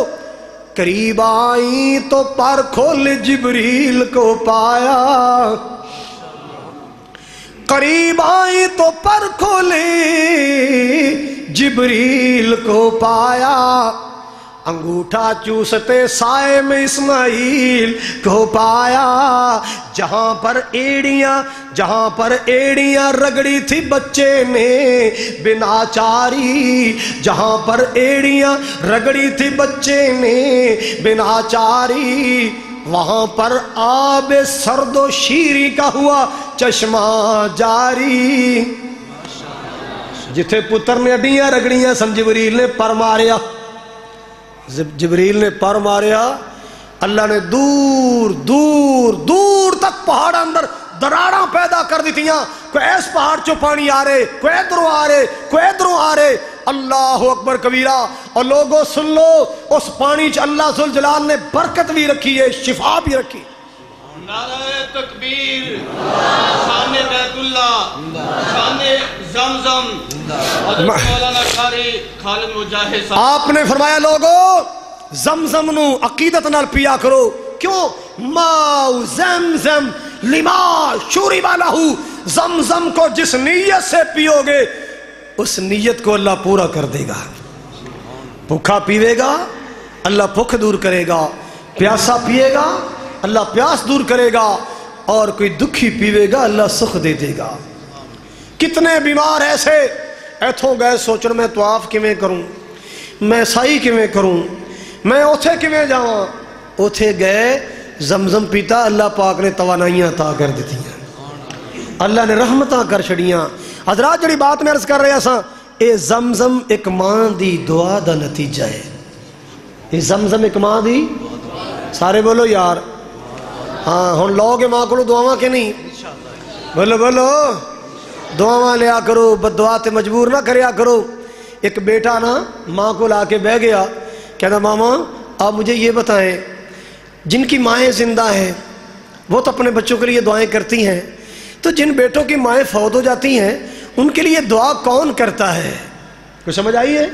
قریب آئیں تو پر کھول جبریل کو پایا، قریب آئیں تو پر کھولے جبریل کو پایا، انگوٹھا چوستے سائے میں اسماعیل کو پایا، جہاں پر ایڑیاں رگڑی تھی بچے نے بنا چاری، جہاں پر ایڑیاں رگڑی تھی بچے نے بنا چاری، وہاں پر آب سرد و شیری کا ہوا چشمہ جاری۔ جتھے پتر نے اڈیاں رگڑیاں سن، جبریل نے پر ماریا، جبریل نے پر ماریا، اللہ نے دور دور دور تک پہاڑ اندر دراڑاں پیدا کر دیتیاں، کوئی ایس پہاڑ چو پانی آ رہے، کوئی ادھروں آ رہے، کوئی ادھروں آ رہے۔ اللہ اکبر کبیرہ، اور لوگوں سن لو، اس پانی چ اللہ ذوالجلال نے برکت بھی رکھی ہے، شفا بھی رکھی۔
نعرہ تکبیر، شان بیت اللہ، شان زمزم، حضرت مولانا قاری خالد مجاہد صاحب،
آپ نے فرمایا لوگوں زمزم نو عقیدت نال پیا کرو، کیوں؟ ماؤ زمزم لما شرب لہ، زمزم کو جس نیت سے پیو گے اس نیت کو اللہ پورا کر دے گا۔ بھوکا پیوے گا اللہ بھوک دور کرے گا، پیاسا پیے گا اللہ پیاس دور کرے گا، اور کوئی دکھی پیوے گا اللہ سخ دے دے گا۔ کتنے بیمار ایسے ایتھوں گئے سوچن میں طواف کیویں کروں، میں سائی کیویں کروں، میں اوتھے کیویں جاواں، اوتھے گئے زمزم پیتا اللہ پاک نے توانائیاں عطا کر دیتی ہیں۔ اللہ نے رحمتاں کر چھڑیاں. حضرات جڑی بات میں عرض کر رہا سا اے زمزم ایک ماں دی دعا دا نتیجہ ہے. اے زمزم ایک ماں دی سارے بولو یار. ہاں ہن لو گے ماں کو دعاواں کہ نہیں؟ بولو بولو دعاواں لیا کرو, بد دعا تے مجبور نہ کریا کرو. ایک بیٹا نا ماں کو لا کے بہ گیا, کہنا ماما آپ مجھے یہ بتائیں جن کی مائیں زندہ ہیں وہ تو اپنے بچوں کے لیے دعائیں کرتی ہیں, تو جن بیٹوں کی مائیں فوت ہو جاتی ہیں ان کے لیے دعا کون کرتا ہے؟ کچھ سمجھ آئی ہے؟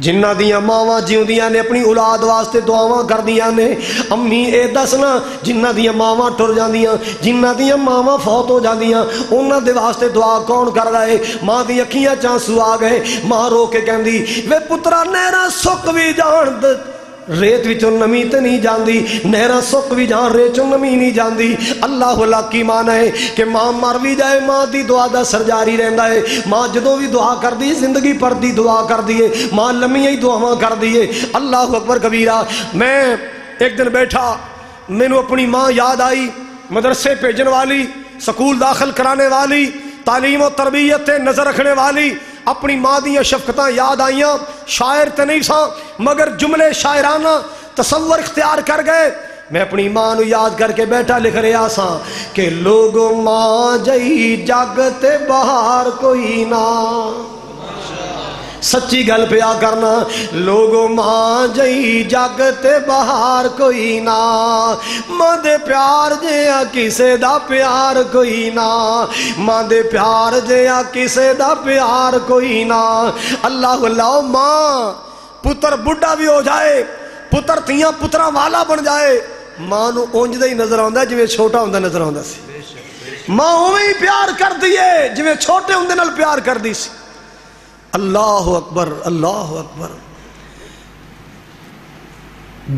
جنہ دیاں ماواں جیوندیاں نے اپنی اولاد واسطے دعاواں کر دیاں نے. امی اے دسنا جنہ دیاں ماواں ٹر جاندیاں, جنہ دیاں ماواں فوت ہو جاندیاں انہاں دے واسطے دعا کون کر رہا ہے؟ ماں دی اکھیاں چانسو آ گئے. ماں رو کے کہندی وے پترا نہراں سک وی جان ریت وچوں نمی تے نہیں جاندی, نہراں سک بھی جان ریت وچوں نمی نہیں جاندی. اللہ اللہ کی معنی ہے کہ ماں مر بھی جائے ماں دی دعا دا سر جاری رہندا ہے. ماں جدوں بھی دعا کر دی زندگی پر دی دعا کر دیے, ماں لمیاں ہی دعاواں کر دیے. اللہ اکبر کبیرہ. میں ایک دن بیٹھا, مینوں اپنی ماں یاد آئی, مدرسے بھیجن والی, سکول داخل کرانے والی, تعلیم و تربیت تے نظر رکھنے والی. اپنی ماں دیاں شفقتاں یاد آئیاں. شاعر تے نہیں سا مگر جملے شاعرانہ تصور اختیار کر گئے. میں اپنی ماں نو یاد کر کے بیٹھا لکھ رہا سا کہ لوگوں ماں جئی جگ تے باہر کوئی نہ. سچی گل پیا کرنا, لوگوں ماں جئی جگ تے باہر کوئی نہ. ماں دے پیار جیا کسے دا پیار کوئی نہ, ماں دے پیار جیا کسے دا پیار کوئی نہ. اللہ اللہ. ماں پتر بڑھا بھی ہو جائے, پتر تیاں پتراں والا بن جائے, ماں نو اونج دا ہی نظر آندا جویں چھوٹا ہوندا نظر آندا سی. ماں اوویں ہی پیار کر دیے جویں چھوٹے ہوندے نال پیار کر دی سی. اللہ اکبر اللہ اکبر.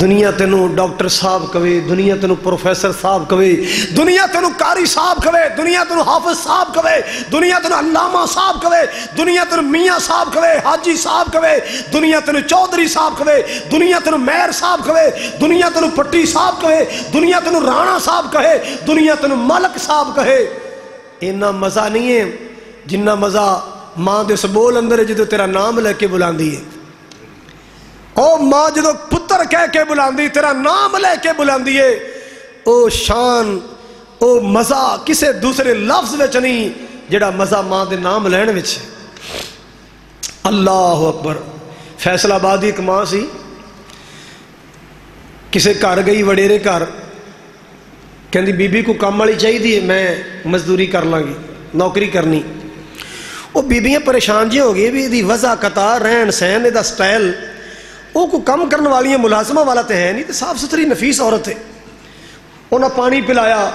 دنیا تینوں ڈاکٹر صاحب کہے, دنیا تینوں پروفیسر صاحب کہے, دنیا تینوں قاری صاحب کہے, دنیا تینوں حافظ صاحب کہے, دنیا تینوں علامہ صاحب کہے, دنیا تینوں میاں صاحب کہے, حاجی صاحب کہے, دنیا تینوں چودھری صاحب کہے, دنیا تینوں مہر صاحب کہے, دنیا تینوں پٹی صاحب کہے, دنیا تینوں رانا صاحب کہے, دنیا تینوں ملک صاحب کہے. اینا مزہ نہیں ہے جنہ مزہ ماں دے سبول اندر ہے جدو تیرا نام لے کے بلاندی ہے. او ماں جدو پتر کہہ کے بلاندی, تیرا نام لے کے بلاندی ہے, او شان او مزہ کسے دوسرے لفظ وچ نہیں جڑا مزہ ماں دے نام لین وچ. اللہ اکبر. فیصل آبادی ایک ماں سی, کسے گھر گئی وڈیرے گھر, کہندی بی بی کو کام والی چاہیے, میں مزدوری کر لاں گی, نوکری کرنی. وہ بیبیاں پریشان جی ہو گئی بھی دی وضع قطار رہن سہن دا سٹائل, وہ کو کم کرنے والی ملازمہ والا تے ہے نہیں, تے صاف ستھری نفیس عورت ہے. انہاں پانی پلایا,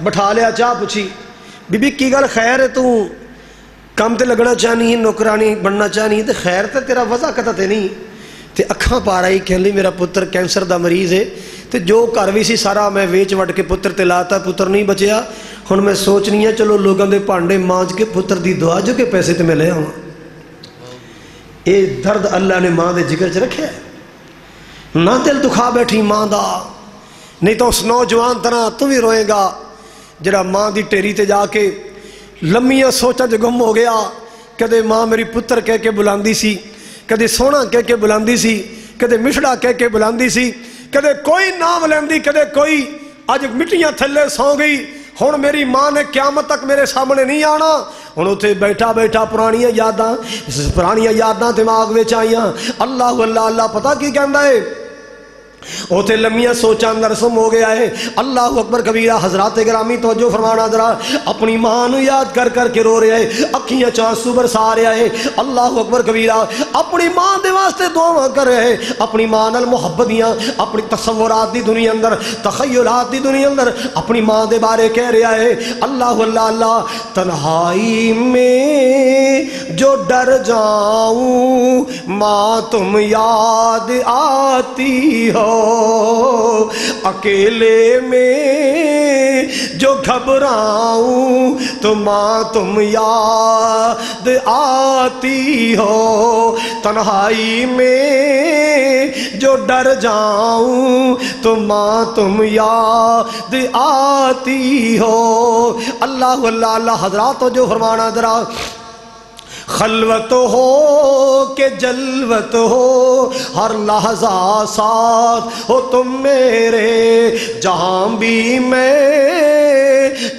بٹھا لیا, چاہ پوچھی, بی بی کی گل خیر ہے, تو کم تے لگنا چاہنی ہے, نوکرانی بننا چاہنی ہے, تے خیر تے تیرا وضع قطع تے نہیں. تے اکھاں پا رہی کہندی میرا پتر کینسر دا مریض ہے, تے جو گھر وی سی سارا میں ویچ وٹ کے پتر تے لاتا, پتر نہیں بچیا. ہن میں سوچنی ہے چلو لوگوں دے پانڈے مانج کے پتر دی دعا جو کے پیسے تے میں لے آواں. اے درد اللہ نے ماں دے جگر چ رکھیا ہے. نہ دل دکھا بیٹھی ماں دا, نہیں تو اس نوجوان طرح تو بھی روئے گا جڑا ماں دی ٹیری تے جا کے لمیاں سوچاں جو گم ہو گیا. کدے ماں میری پتر کہہ کے بلاندی سی, کدے سونا کہہ کے بلاندی سی, کدے مشڑا کہہ کے بلاندی سی, کدے کوئی نام لیندی, کدے کوئی. اج مٹیاں تھلے سو گئی. ہن میری ماں نے قیامت تک میرے سامنے نہیں آنا. ہن اتنے بیٹھا بیٹھا پرانیاں یاداں دماغ وچ آئیاں. اللہ اللہ اللہ. پتہ کی کہندا ہے, اوتے لمیاں سوچاں اندر سم ہو گیا ہے. اللہ اکبر کبیرہ. حضرات گرامی توجہ فرمانا ذرا, اپنی ماں نو یاد کر کر کے رو رہا ہے, اکھیاں چانسو برسا رہا ہے. اللہ اکبر کبیرہ. اپنی ماں دے واسطے دعاواں کر رہے, اپنی ماں نال محبت دیاں, اپنی تصورات دی دنیا اندر, تخیلات دی دنیا اندر اپنی ماں دے بارے کہہ رہا ہے. اللہ اللہ اللہ. تنہائی میں جو ڈر جاؤں ماں تم یاد آتی ہو, اکیلے میں جو گھبراؤں تو ماں تم یاد آتی ہو, تنہائی میں جو ڈر جاؤں تو ماں تم یاد آتی ہو. اللہ اللہ اللہ. حضرات جو فرمانا ذرا، خلوت ہو کہ جلوت ہو ہر لحظہ ساتھ ہو تم میرے، جہاں بھی میں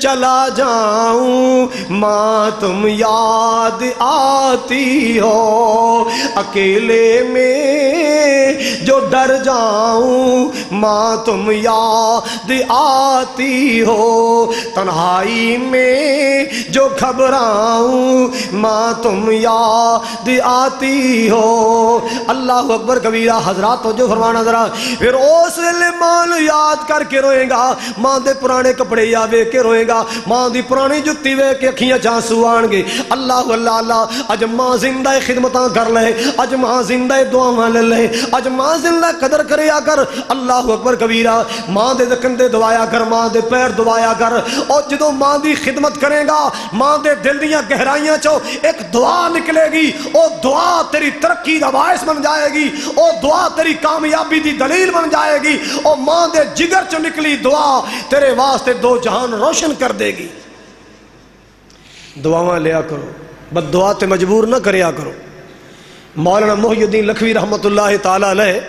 چلا جاؤں ماں تم یاد آتی ہو. اکیلے میں جو ڈر جاؤں ماں تم یاد آتی ہو، تنہائی میں جو گھبراؤں ماں تم یاد آتی ہو. اللہ اکبر کبیرہ. حضرات جو فرمانا ذرا، پھر اس ویلے ماں نو یاد کر کے روئے گا، ماں دے پرانے کپڑے یا ویکھ کے روئے گا، ماں دی پرانی جُتی ویکھ کے اکھیاں چانسو آن گے. اللہ اللہ اللہ. اج ماں زندہ خدمتاں کر لے، اج ماں زندہ دعاواں لے لے، اج ماں زندہ قدر کریا کر. اللہ اکبر کبیرہ. ماں دے کندھے دوایا کر، ماں دے پیر دوایا کر. اور جدوں ماں دی خدمت کرے گا، ماں دے دل دیاں گہرائیاں چوں ایک دعا نکلے گی، او دعا تیری ترقی دا باعث بن جائے گی، او دعا تیری کامیابی دی دلیل بن جائے گی. او ماں دے جگر چوں نکلی دعا تیرے واسطے دو جہان روشن کر دے گی. دعاواں لیا کرو، بد دعا تے مجبور نہ کریا کرو. مولانا محی الدین لکھوی رحمت اللہ تعالی علیہ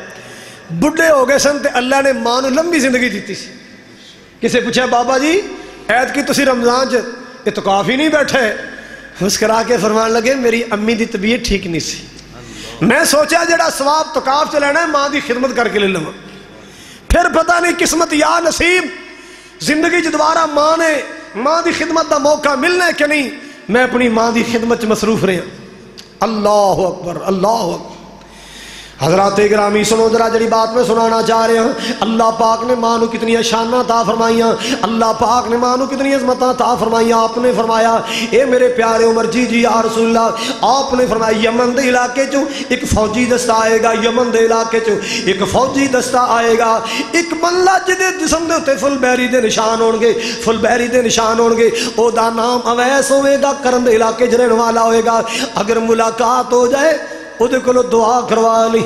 بڈھے ہو گئے سن تے اللہ نے ماں نو لمبی زندگی دیتی سی. کسے پوچھا بابا جی عید کی تسی رمضان چ اعتکاف ہی نہیں بیٹھے؟ مسکرا کے فرمان لگے میری امی دی طبیعت ٹھیک نہیں سی، میں سوچا جڑا ثواب اعتکاف چ لینا ہے ماں دی خدمت کر کے لے لواں. پھر پتہ نہیں قسمت یا نصیب زندگی چ دوبارہ ماں دی خدمت دا موقع ملنا ہے کہ نہیں، میں اپنی ماں دی خدمت چ مصروف رہا. اللہ اکبر اللہ اکبر. حضرات گرامی سنو ذرا جڑی بات میں سنانا چاہ رہے ہیں. اللہ پاک نے ماں نو کتنی شاناں عطا فرمائیاں، اللہ پاک نے ماں نو کتنی عظمتاں عطا فرمائیاں. آپ نے فرمایا اے میرے پیارے عمر جی یا رسول اللہ، آپ نے فرمایا یمن دے علاقے چوں ایک فوجی دستہ آئے گا، یمن دے علاقے چوں ایک فوجی دستہ آئے گا. ایک بندہ جدے جسم دے تے فل بحری دے نشان ہون گے، فل بحری دے نشان ہون گے. او دا نام اویس ہوئے گا، کرن دے علاقے چ رہن والا ہوئے گا. اگر ملاقات ہو جائے او دے کولو دعا کروا لی،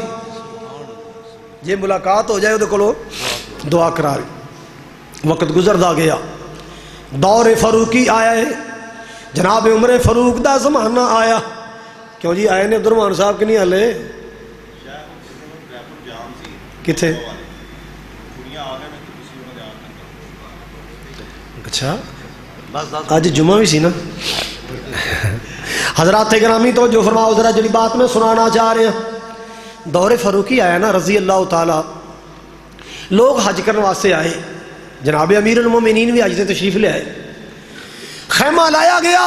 جے ملاقات ہو جائے او دے کولو دعا کرا لی. وقت گزردا گیا، دور فاروقی آیا ہے، جناب عمر فاروق دا زمانہ آیا. کیوں جی آئے نے عبد الرحمان صاحب کہ نہیں ہلے کتھے؟ اچھا آج جمعہ بھی سی نا. حضرات گرامی تو جو فرماؤ ذرا جڑی بات میں سنانا چاہ رہے ہیں. دور فاروقی آیا نا رضی اللہ تعالی، لوگ حج کرنے واسطے آئے، جناب امیر المومنین بھی حج سے تشریف لے آئے. خیمہ لایا گیا،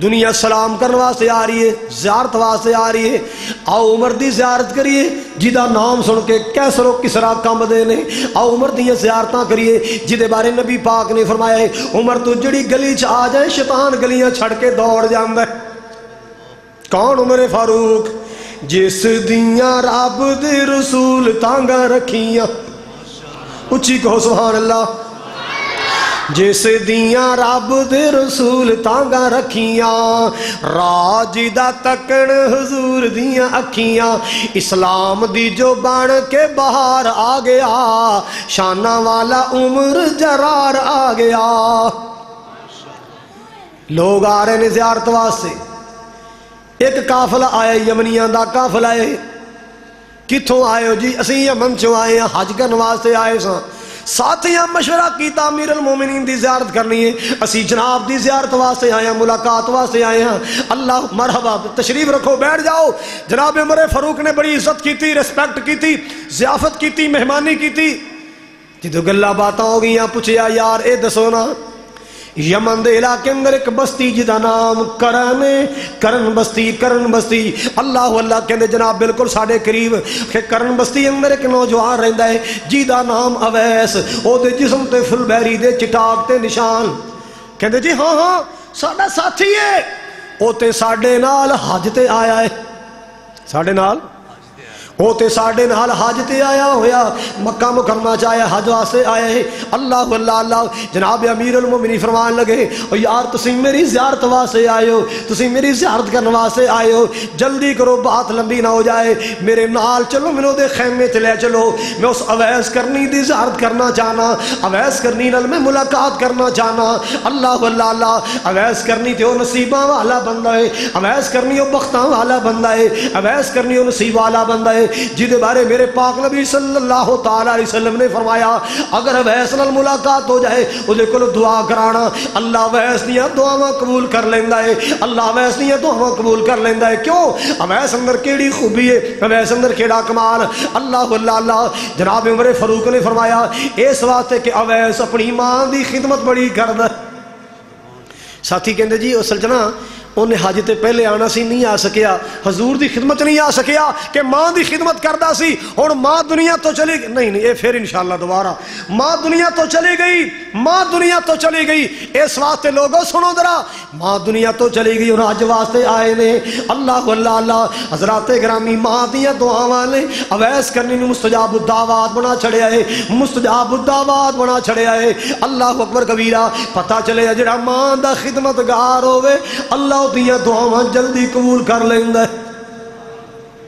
دنیا سلام کرنے واسطے آ رہی ہے، زیارت واسطے آ رہی ہے. آؤ عمر دی زیارت کریے جدا نام سن کے کیسر و کسرا کم دے نے. آؤ عمر دی زیارتاں کریے جدے بارے نبی پاک نے فرمایا ہے عمر تو جڑی گلی چ آ جائے شیطان گلیاں چھڑ کے دوڑ جاندا ہے. کون؟ عمر فاروق. جس دیاں رب دے رسول تانگا رکھیاں، اچھی کہو سبحان اللہ. جس دیاں رب دے رسول تانگا رکھیاں، راج دا تکن حضور دیاں اکھیاں. اسلام دی جو بن کے باہر آ گیا، شانہ والا عمر جرار آ گیا. لوگ آ رہے نے زیارت واسطے. ایک قافلہ آیا یمنیاں دا قافلہ ہے. کتھوں آئے ہو جی؟ اسی یمن چوں آئے ہیں، حج کرنے واسطے آئے ساں. ساتھیاں مشورہ کیتا امیر المومنین دی زیارت کرنی ہے، اسی جناب دی زیارت واسطے آئے ہیں، ملاقات واسطے آئے ہیں. اللہ مرحبا، تشریف رکھو، بیٹھ جاؤ. جناب عمر فاروق نے بڑی عزت کیتی، ریسپیکٹ کیتی، ضیافت کیتی، مہمانی کیتی. جدو گلا باتاں ہو گئیاں پوچھیا یار اے دسو نا، یمن دے علاقے اندر ایک بستی جدا نام کرن بستی. اللہ اللہ کہندے جناب بالکل ساڑھے قریب کہ کرن بستی اندر ایک نوجوان رہندا ہے جدا نام اویس. او دے جسم تے فل بحری دے چٹاک تے نشان. کہندے جی ہاں ساڑھا ساتھی ہے، او تے ساڑھے نال حج تے آیا ہے. ساڑھے نال وہ تے ساڑھے نال حج تے آیا ہویا، مکہ مکرمہ چاہے حج واسطے آیا ہے۔ اللہ اللہ اللہ جناب امیر المومنین فرمان لگے او یار تسی میری زیارت واسطے آئے ہو، تسی میری زیارت کرنے واسطے آئے ہو، جلدی کرو بات لمبی نہ ہو جائے، میرے نال چلو، میں دے خیمے تے لے چلو، میں اس اویس کرنی دی زیارت کرنا چاہنا، اویس کرنی نال میں ملاقات کرنا چاہنا۔ اللہ اللہ اللہ اویس کرنی تے وہ نصیباں والا بندہ ہے، اویس کرنی وہ بختاں والا بندہ ہے، اویس کرنی وہ نصیب والا بندہ ہے جہدے بارے میرے پاک نبی صلی اللہ تعالی علیہ وسلم نے فرمایا اگر اویس نال ملاقات ہو جائے اودے کول دعا کرانا، اللہ اویس دیاں دعاواں قبول کر لیندا ہے، اللہ اویس دیاں دعاواں قبول کر لیندا ہے۔ کیوں؟ اویس اندر کیڑی خوبی ہے، اویس اندر کیڑا کمال۔ اللہ اللہ اللہ جناب عمر فاروق نے فرمایا اس واسطے کہ اویس اپنی ماں دی خدمت بڑی کردا۔ ساتھی کہندے جی اصل چ نا انہیں حج تے پہلے آنا سی، نہیں آ سکیا، حضور دی خدمت نہیں آ سکیا کہ ماں دی خدمت کردا سی۔ ہن ماں دنیا تو چلی گئی، نہیں یہ پھر انشاءاللہ دوبارہ ماں دنیا تو چلی گئی، ماں دنیا تو چلی گئی۔ اس واسطے لوگوں سنو ذرا، ماں دنیا تو چلی گئی اور حج واسطے آئے نے۔ اللہ اللہ اللہ حضرات گرامی ماں دیاں دعاواں نے اویس کرنی نو مستجاب الدعوات بنا چھڑیا ہے، مستجاب الدعوات بنا چھڑیا ہے۔ اللہ اکبر کبیرہ، پتہ چلے جڑا ماں دا خدمتگار ہوئے اللہ دیاں دعاواں جلدی قبول کر لیندا ہے۔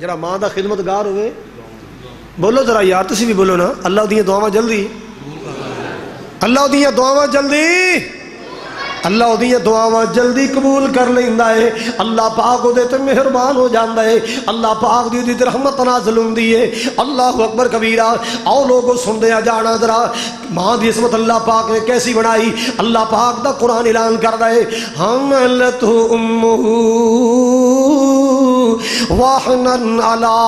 جڑا ماں دا خدمتگار ہوئے، بولو ذرا یار تسی بھی بولو نا، اللہ دیاں دعاواں جلدی، اللہ دیاں دعاواں جلدی، اللہ دیاں دعاواں جلدی قبول کر لیندا ہے۔ اللہ پاک دے تے مہربان ہو جاندا ہے، اللہ پاک دی تے رحمت نازل ہوندی ہے۔ اللہ اکبر کبیرہ، آؤ لوگوں سن دیا جانا ذرا ماں دی عصمت اللہ پاک نے کیسی بنائی۔ اللہ پاک دا قرآن اعلان کردا ہے حملتہ امہ وحنن علی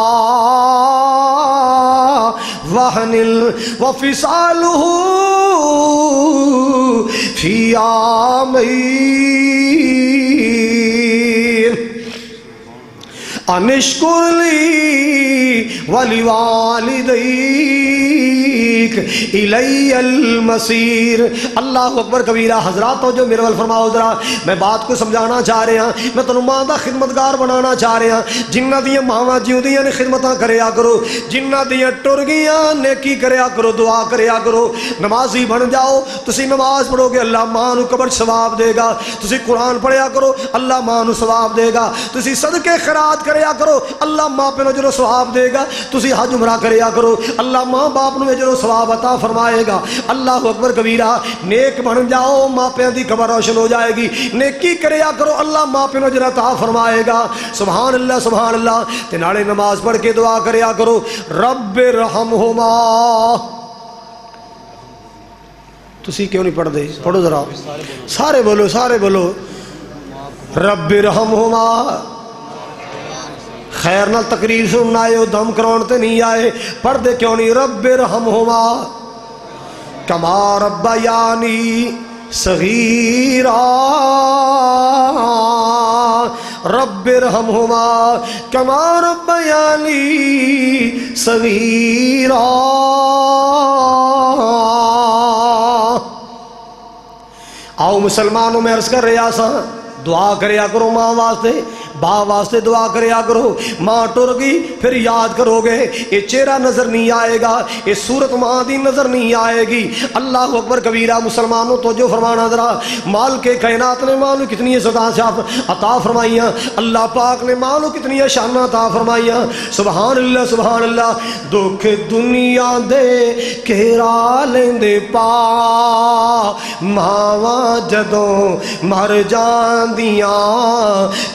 وحن وفصالہ فی عامین ان اشکر لی ولوالدیک الی المصیر۔ اللہ اکبر کبیرہ۔ حضرات جو میرے وال فرماؤ ذرا، میں بات کو سمجھانا چاہ رہے ہیں، میں تنوں ماں دا خدمتگار بنانا چاہ رہے ہیں۔ جنہ دیاں ماواں جیوندیاں نے خدمتاں کریا کرو، جنہ دیاں ٹر گیاں نیکی کریا کرو، دعا کریا کرو، نمازی بن جاؤ۔ تسی نماز پڑھو گے اللہ ماں نو قبر ثواب دے گا، تسی قرآن پڑھیا کرو اللہ ماں نو ثواب دے گا، تسی صدقے خیرات کریا کرو اللہ ماں پہ نو ثواب دے گا، تسی حج عمرہ کریا کرو اللہ ماں باپ نو اجر و ثواب عطا فرمائے گا۔ اللہ اکبر کبیرہ۔ نیک بن جاؤ ماں پیاں دی قبر روشن ہو جائے گی، نیکی کریا کرو اللہ ماں پہ نو اجر عطا فرمائے گا۔ سبحان اللہ سبحان اللہ۔ تے نالے نماز پڑھ کے دعا کریا کرو رب ارحمہما۔ تسی کیوں نہیں پڑھ دے؟ پڑھو ذرا، سارے بولو سارے بولو رب ارحمہما۔ خیر نال تقریر سننا آئے ہو، دم کراؤن تے نہیں آئے، پڑھ دے کیوں نہیں رب ارحمہما کما ربیانی صغیرا، رب ارحمہما کما ربیانی صغیرا۔ آؤ مسلمانوں میں عرض کر رہا سا دعا کریا کرو ماں واسطے، باپ واسطے دعا کریا کرو۔ ماں ٹر گئی پھر یاد کرو گے، یہ چہرہ نظر نہیں آئے گا، یہ صورت ماں دی نظر نہیں آئے گی۔ اللہ اکبر کبیرہ۔ مسلمانوں تو جو فرمانا ذرا، مال کے کائنات نے ماں نو کتنی عزت عطا فرمائیاں، اللہ پاک نے ماں نو کتنی شان عطا فرمائیاں۔ سبحان اللہ سبحان اللہ۔ دکھ دنیا دے کہرا لیندے پا، ماواں جدوں مر جاندیاں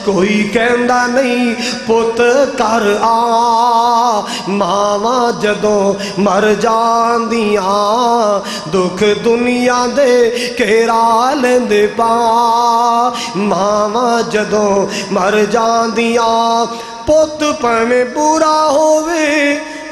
کوئی کہندا نہیں پت کر آ، ماواں جدوں مر جاندیاں دکھ دنیا دے کہرا لیندے پا، ماواں جدوں مر جاندیاں پت پاویں برا ہووے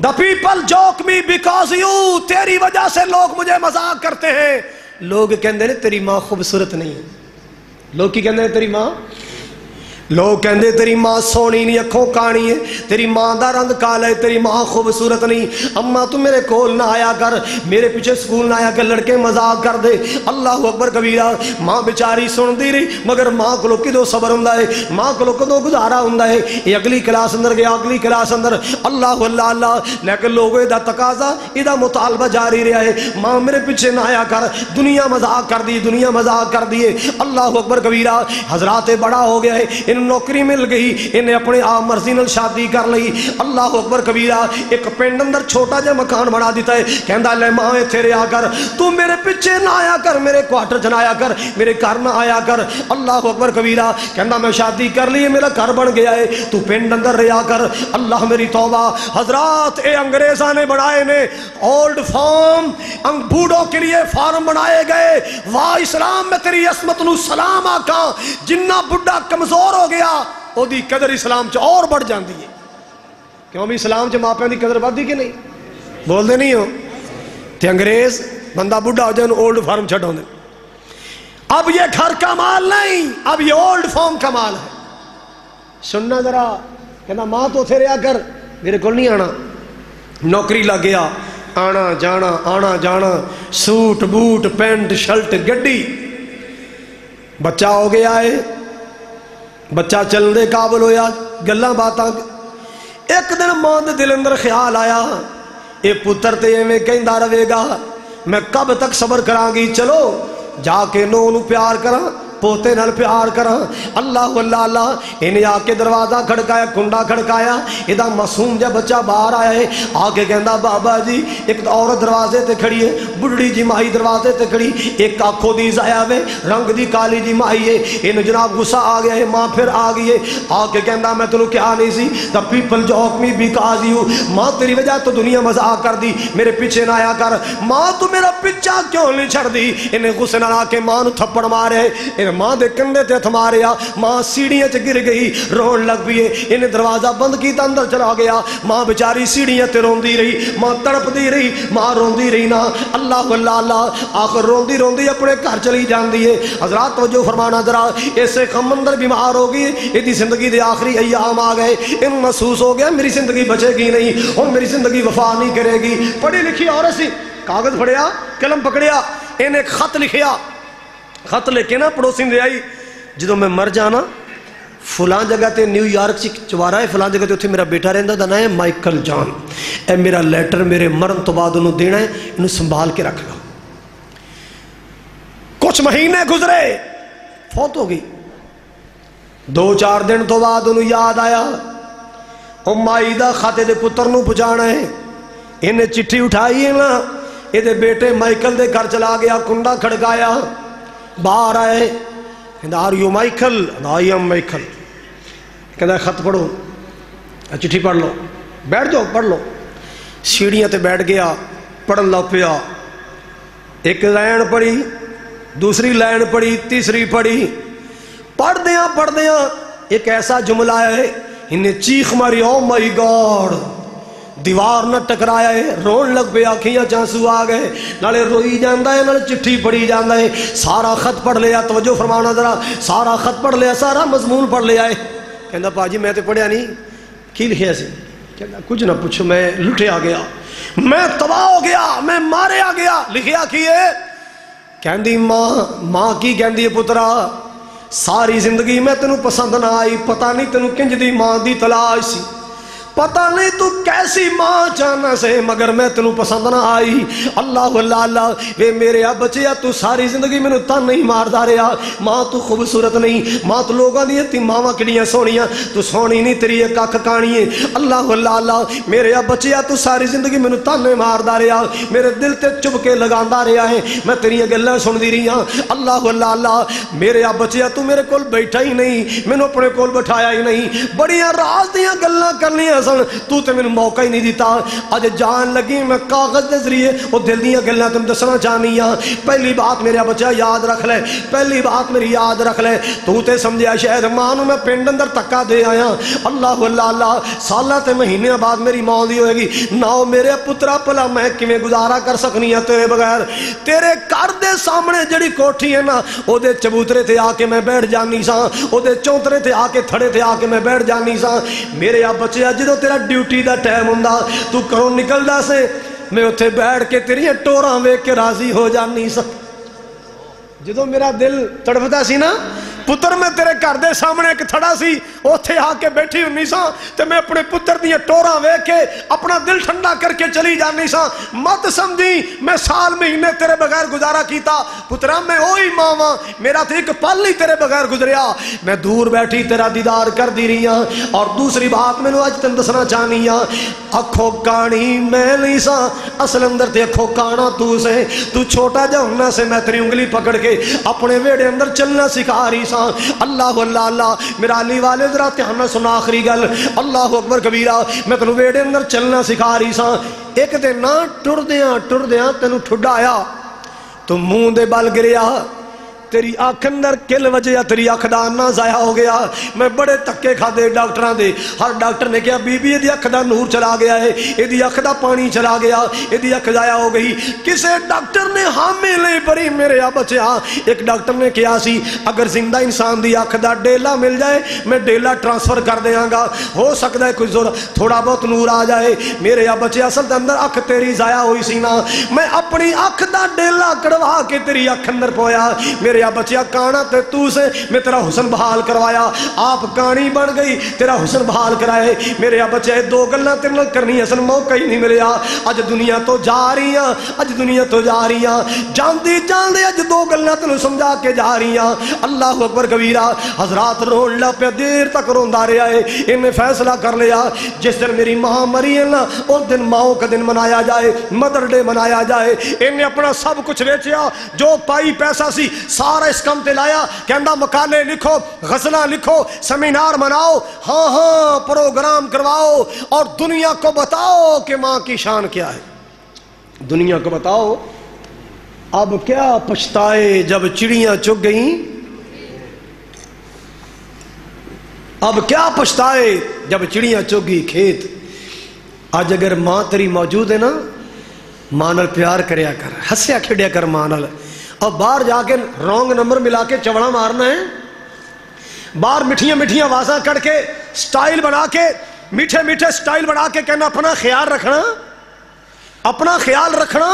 The people joke me because you, تیری وجہ سے لوگ مجھے مذاق کرتے ہیں. لوگ کہندے نے تیری ماں خوبصورت نہیں ہے. لوگ کی کہندے نے تیری ماں؟ لوگ کہندے تیری ماں سونی نہیں, اکھوں کانی ہے, تیری ماں دا رنگ کالا ہے, تیری ماں خوبصورت نہیں. اماں تو میرے کول نہ آیا کر, میرے پیچھے سکول نہ آیا کر, لڑکے مذاق کر دے. اللہ اکبر کبیرہ. ماں بیچاری سن دی رہی, مگر ماں کو کدو صبر ہوندا ہے, ماں کو کدو گزارا ہوندا ہے. یہ اگلی کلاس اندر گیا, اگلی کلاس اندر, اللہ اللہ اللہ. لیکن لوگوں دا تقاضا, دا مطالبہ جاری رہا ہے, ماں میرے پیچھے نہ آیا کر, دنیا مذاق کر دی, دنیا مذاق کر دیے. اللہ اکبر کبیرہ. حضرات بڑا ہو گیا ہے, نوکری مل گئی, انہیں اپنے آپ مرضی نال شادی کر لئی. اللہ اکبر کبیرہ. ایک پنڈ اندر چھوٹا جا مکان بنا دیتا ہے, کہندا لے ماں ایتھے رہیا کر, تو میرے پیچھے نہ آیا کر, میرے کوارٹر چ نہ آیا کر, میرے گھر نہ آیا کر. اللہ اکبر کبیرہ. کہندا میں شادی کر لی, میرا گھر بن گیا ہے, تو پنڈ اندر رہیا کر. اللہ میری توبہ. حضرات اے انگریزاں نے بنائے نے اولڈ فارم, بوڑھوں کے لیے فارم بنائے گئے. واہ اسلام میں تیری عصمت نو سلام آقا. جنہ بڈھا کمزور ہو گیا او دی قدر اسلام چ اور بڑھ جاندی ہے. کیوں بھی اسلام چ ماپیاں دی قدر بڑھدی کہ نہیں؟ بول دے نہیں ہو. تے انگریز بندہ بڈھا ہو جائے اولڈ فارم چھڈاوندے. اب یہ گھر کا مال نہیں, اب یہ اولڈ فارم کا مال ہے. سننا ذرا. کہنا ماں تو اتھے رہیا کر, میرے کو نہیں آنا. نوکری لگ گیا, آنا جانا آنا جانا, سوٹ بوٹ پینٹ شرٹ گڈی. بچہ ہو گیا ہے, بچہ چلن دے قابل ہویا, گلاں باتاں. ایک دن ماں دے دل اندر خیال آیا, اے پتر تے ایویں کہندا رہے گا, میں کب تک صبر کراں گی, چلو جا کے نو نو پیار کراں, پوتے نال پیار کراں. اللہ اللہ اللہ. انہیں آ کے دروازہ کھڑکایا, کنڈا کھڑکایا, ادا معصوم جا بچہ باہر آیا ہے. آ کے کہندا بابا جی, ایک عورت دروازے تے کھڑی ہے, بڑھڑی جی مائی دروازے تے کھڑی, ایک آنکھوں دی ضائع وے, رنگ دی کالی جی مائی ہے. انہیں جناب غصہ آ گیا ہے, ماں پھر آ گئی ہے. آ کے کہندا میں تینوں کیا نہیں سی, the people joke me because you. ماں تیری وجہ تو دنیا مذاق کر دی, میرے پیچھے نہ آیا کر. ماں تو میرا پیچھا کیوں نہیں چھڑ دی؟ انہیں غصے نال آ کے ماں نو تھپڑ مارے. ماں دے کندھے تے ہتھ ماریا, ماں سیڑھیاں چ گر گئی, رون لگ پئی. انہیں دروازہ بند کیتا, اندر چلا گیا. ماں بیچاری سیڑھیاں تے روندی رہی, ماں تڑپدی رہی, ماں روندی رہی نا. اللہ اللہ اللہ. آخر روندی روندی اپنے گھر چلی جاندی ہے. حضرات توجہ فرمانا ذرا. ایسے غم اندر بیمار ہو گئی, ایدی زندگی دے آخری ایام آ گئے. ان محسوس ہو گیا میری زندگی بچے گی نہیں, اور میری زندگی وفا نہیں کرے گی. پڑھی لکھی عورت سی, کاغذ پھڑیا, قلم پکڑیا, انہیں ایک خط لکھیا. خط لے کے نا پڑوسی نے آئی, جدو میں مر جانا فلاں جگہ تے نیو یارک چوارا ہے, فلاں جگہ تے اتھے میرا بیٹا رہندا, دا نام ہے مائیکل جان. اے میرا لیٹر میرے مرن تو بعد انہوں دینا ہے, انہوں سنبھال کے رکھ لو. کچھ مہینے گزرے, فوت ہو گئی. 2-4 دن تو بعد انہوں یاد آیا, او مائی دا خاتے دے پتر نو پہنچانا ہے. انہیں چٹھی اٹھائی ہے نا, یہ دے بیٹے مائیکل دے گھر چلا گیا, کنڈا کھڑکایا, باہر آئے. کہندا are you Michael? I am Michael. کہندا خط پڑھو, چٹھی پڑھ لو, بیٹھ جاؤ پڑھ لو. سیڑھیاں تے بیٹھ گیا, پڑھن لگ پیا. ایک لائن پڑھی, دوسری لائن پڑھی, تیسری پڑھی. پڑھ دیاں ایک ایسا جملہ ہے, انہیں چیخ ماری, او مائی گاڈ. دیوار نہ ٹکرایا ہے, رون لگ پہ, آنکھیاں چانسو آ گئے, نالے روئی جاندہ ہے, نالے چٹھی پڑھی جاندہ ہے. سارا خط پڑھ لیا, توجہ فرمانا ذرا. سارا خط پڑھ لیا, سارا مضمون پڑھ لیا ہے. کہندا پاجی میں تے پڑھیا نہیں, کی لکھیا سی؟ کہندا کچھ نہ پوچھو, میں لٹیا گیا, میں تباہ ہو گیا, میں ماریا گیا. لکھیا کی ہے؟ کہندی ماں کی کہندی ہے پترا, ساری زندگی میں تینوں پسند نہ آئی, پتہ نہیں تینوں کنج دی ماں دی تلاش سی, پتہ نہیں تو کیسی ماں چاہنا سے, مگر میں تینوں پسند نہ آئی. اللہ اللہ اللہ. وے میرے اب بچیا, تو ساری زندگی میں تن نہیں ماردا رہا. ماں تو خوبصورت نہیں, ماں تو لوگاں دی تی ماواں کڑیاں سونیاں, تو سونی نہیں, تیری ایک اکھ کانی ہے. اللہ اللہ اللہ. میرے اب بچیا, تو ساری زندگی میں تن نہیں ماردا رہا, میرے دل تے چپ کے لگاندا رہا ہے, میں تیری گلاں سندی رہی ہاں. اللہ اللہ اللہ. میرے اب بچیا, تو میرے کول بیٹھا ہی نہیں, مینوں اپنے کول بٹھایا ہی نہیں, بڑیاں راز دیاں گلاں کرنیاں سن تو تے مینوں موقع ہی نہیں دیتا اج جان لگی میں کاغذ دے ذریعے او دل دیاں گلاں تم دسنا چاہنی ہاں پہلی بات میرا بچہ یاد رکھ لے پہلی بات میری یاد رکھ لے تو تے سمجھیا شاید ماں نوں میں پنڈ اندر تکا دے آیا اللہ اللہ اللہ سالاں تے مہینے بعد میری ماں دی ہوئے گی نہ میرے پترا پلا میں کیویں گزارا کر سکنی ہاں تیرے بغیر تیرے گھر دے سامنے جڑی کوٹھی ہے نا او دے چبوترے تے آ کے میں بیٹھ جانی سا او دے چونترے تے آ کے تھڑے تے آ کے میں بیٹھ جانی سا میرے آ بچے جدوں تیرا ڈیوٹی دا ٹائم ہوندا تو گھروں نکلدا سے میں اتنے بیٹھ کے تیریاں ٹوراں ویکھ کے راضی ہو جانی سا جدوں میرا دل تڑپدا سی نا پتر میں تیرے گھر دے سامنے ایک تھڑا سی اوتھے آ کے بیٹھی ہونی سا تے میں اپنے پتر دیاں ٹوراں ویکھ کے اپنا دل ٹھنڈا کر کے چلی جانی سا مت سمجھی میں سال مہینے تیرے بغیر گزارا کیتا پترا میں وہی ماں واں میرا تے ایک پل ہی تیرے بغیر گزریا میں دور بیٹھی تیرا دیدار کر دی رہی ہاں اور دوسری بات مینوں اج تینوں دسنا چاہنی ہاں اکھوں کانی میں نہیں سا اصل اندر تے اکھوں کانا تو سے تو چھوٹا جا ہونا سے میں تیری انگلی پکڑ کے اپنے ویڑے اندر چلنا سکھا رہی سا اللہ اللہ اللہ میرا علی والے ذرا دھیان نال سنا آخری گل اللہ اکبر کبیرہ میں تینوں ویڑے اندر چلنا سکھا رہی سا ایک دن نہ ٹردیاں تینوں ٹھڈا آیا تو منہ دے بل گریا تیری آنکھ اندر کل وجہ تیری آنکھ دا آنا ضائع ہو گیا میں بڑے تکے کھا دے ڈاکٹران دے ہر ڈاکٹر نے کہا بی بی یہ دی آنکھ دا نور چلا گیا ہے یہ دی آنکھ دا پانی چلا گیا یہ دی آنکھ ضائع ہو گئی کسے ڈاکٹر نے حامے لے پری میرے آ بچے ایک ڈاکٹر نے کہا سی اگر زندہ انسان دی آنکھ دا ڈیلا مل جائے میں ڈیلا ٹرانسفر کر دیاں گا ہو سکتا ہے کوئی تھوڑا بہت نور آ جائے میرے آ بچے اصل اندر آنکھ تیری ضائع ہوئی سی نا میں اپنی آنکھ دا ڈیلا کڑوا کے تیری آنکھ اندر پویا میرے بچیا کانا تے تو سے میں تیرا حسن بحال کروایا آپ کانی بن گئی تیرا حسن بحال کرائے میرے بچے دو گلنا تیرے نال کرنی اصل موقع ہی نہیں ملیا اج دنیا تو جا رہی ہیں اج دنیا تو جا رہی ہیں جاندی جاندے اج دو گلنا تینوں سمجھا کے جا رہی ہیں اللہ اکبر کبیرہ حضرات رون لا پہ دیر تک روندا رہا ہے انہیں فیصلہ کر لیا جس دن میری ماں مری ہے نا اس دن ماؤں کا دن منایا جائے مدر ڈے منایا جائے انہیں اپنا سب کچھ بیچیا جو پائی پیسہ سی سارا اس کم تے لایا کہندہ مقالے لکھو غزلہ لکھو سیمینار مناؤ ہاں پروگرام کرواؤ اور دنیا کو بتاؤ کہ ماں کی شان کیا ہے دنیا کو بتاؤ اب کیا پچھتائے جب چڑیاں چگ گئیں اب کیا پچھتائے جب چڑیاں چگ گئی کھیت آج اگر ماں تیری موجود ہے نا ماں نال پیار کریا کر ہسیا کھڑیا کر ماں نال اور باہر جا کے رونگ نمبر ملا کے چوڑا مارنا ہے باہر مٹھیاں مٹھیاں آوازاں کر کے سٹائل بنا کے میٹھے میٹھے سٹائل بنا کے کہنا اپنا خیال رکھنا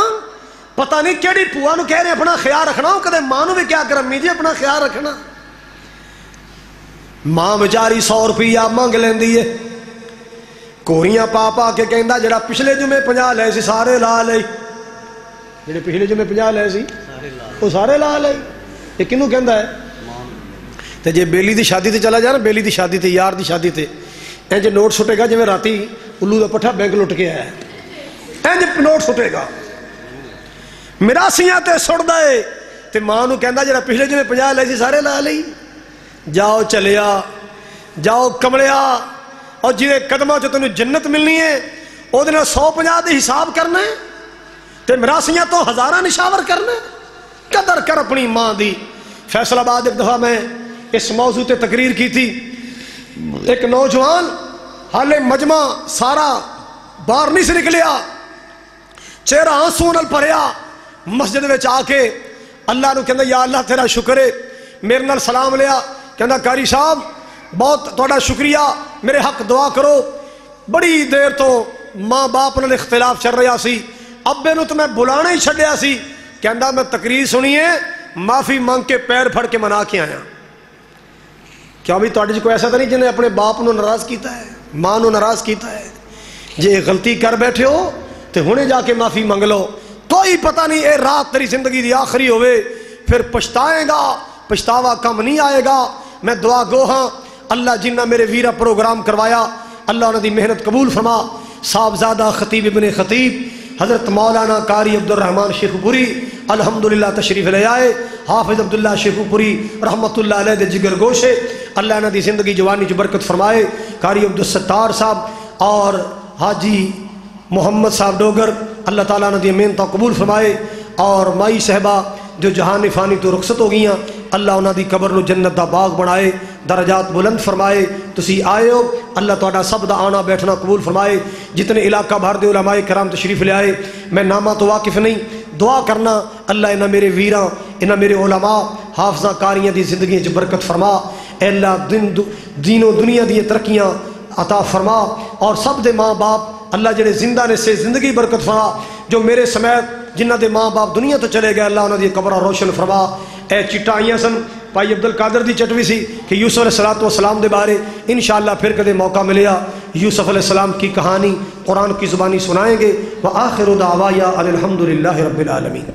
پتہ نہیں کیڑی پوا نو کہہ رہے اپنا خیال رکھنا کدے ماں نو بھی کیا کر امی جی اپنا خیال رکھنا ماں بیچاری 100 روپیہ منگ لیندی ہے کوریاں پا پا کے کہندا جڑا پچھلے جمعے 50 لے سی سارے لا لے جڑے پچھلے جمعے 50 لے سی وہ سارے لا لے یہ کنوں کہندا ہے تے جے بیلی دی شادی تے چلا جا نا بیلی دی شادی تے یار دی شادی تے انج نوٹ سٹے گا جویں راتی الو دا پٹھا بینک لٹ کے آیا انج نوٹ سٹے گا میراسیاں تے سٹ دے تے ماں نو کہندا جڑا پچھلے جمعے 50 لے سی سارے لا لئی جاؤ چلیا جاؤ کملیا اور جویں قدماں چ تینوں جنت ملنی ہے او دے نال 150 دے حساب کرنا ہے تے میراسیاں تو ہزاراں نشاور کرنا ہے قدر کر اپنی ماں دی فیصل آباد ایک دفعہ میں اس موضوع تے تقریر کی تھی ایک نوجوان حالے مجمع سارا باہر نہیں سے نکلیا چہرہ آنسوں نال بھریا مسجد وچ آ کے اللہ نو کہندا یا اللہ تیرا شکر ہے میرے نال سلام لیا کہندا قاری صاحب بہت تہاڈا شکریہ میرے حق دعا کرو بڑی دیر تو ماں باپ نال اختلاف چل رہا سی ابے نو تو میں بلانا ہی چھڈیا سی کہندا میں تقریر سنیے معافی مانگ کے پیر پھڑ کے منا کے آیا کیا بھی تہاڈے کوئی ایسا تو نہیں جنہیں اپنے باپ نو ناراض کیتا ہے ماں نو ناراض کیتا ہے جے غلطی کر بیٹھے ہو تو ہنے جا کے معافی منگ لو کوئی پتہ نہیں اے رات تیری زندگی دی آخری ہوئے پھر پچھتائیں گا پچھتاوا کم نہیں آئے گا میں دعا گو ہاں اللہ جنہ میرے ویرہ پروگرام کروایا اللہ انہوں دی محنت قبول فرما صاحبزادہ خطیب ابن خطیب حضرت مولانا قاری عبدالرحمن شیخ پوری الحمدللہ تشریف لے آئے حافظ عبداللہ شیخ پوری رحمت اللہ علیہ دے جگر گوشے اللہ انہوں دی زندگی جوانی جو برکت فرمائے قاری عبدالستار صاحب اور حاجی محمد صاحب ڈوگر اللہ تعالیٰ نے دی محنتاں قبول فرمائے، اور مائی صاحبہ جو جہان فانی تو رخصت ہو گئیاں، اللہ انہاں دی قبر نو جنت دا باغ بنائے، درجات بلند فرمائے۔ تسی آئے ہو، اللہ تہاڈا سب دا آنا بیٹھنا قبول فرمائے۔ جتنے علاقہ بھر دے علماء کرام تشریف لے آئے، میں نامہ تو واقف نہیں، دعا کرنا اللہ انہاں میرے ویراں، انہاں میرے علماء حافظاں کاریاں دی زندگی وچ برکت فرما، اے اللہ دین و دنیا دی ترقیاں عطا فرما، اور سب دے ماں باپ اللہ جڑے زندہ نے سے زندگی برکت فرما، جو میرے سمیت جنہ دے ماں باپ دنیا تو چلے گئے اللہ انہاں دی قبراں روشن فرما۔ اے چٹا آئیاں سن بھائی عبد القادر دی چٹوی سی کہ یوسف علیہ السلام دے بارے انشاءاللہ پھر کدے موقع ملیا یوسف علیہ السلام کی کہانی قرآن کی زبانی سنائیں گے۔ وآخر دعوایا ان الحمد للہ رب العالمین۔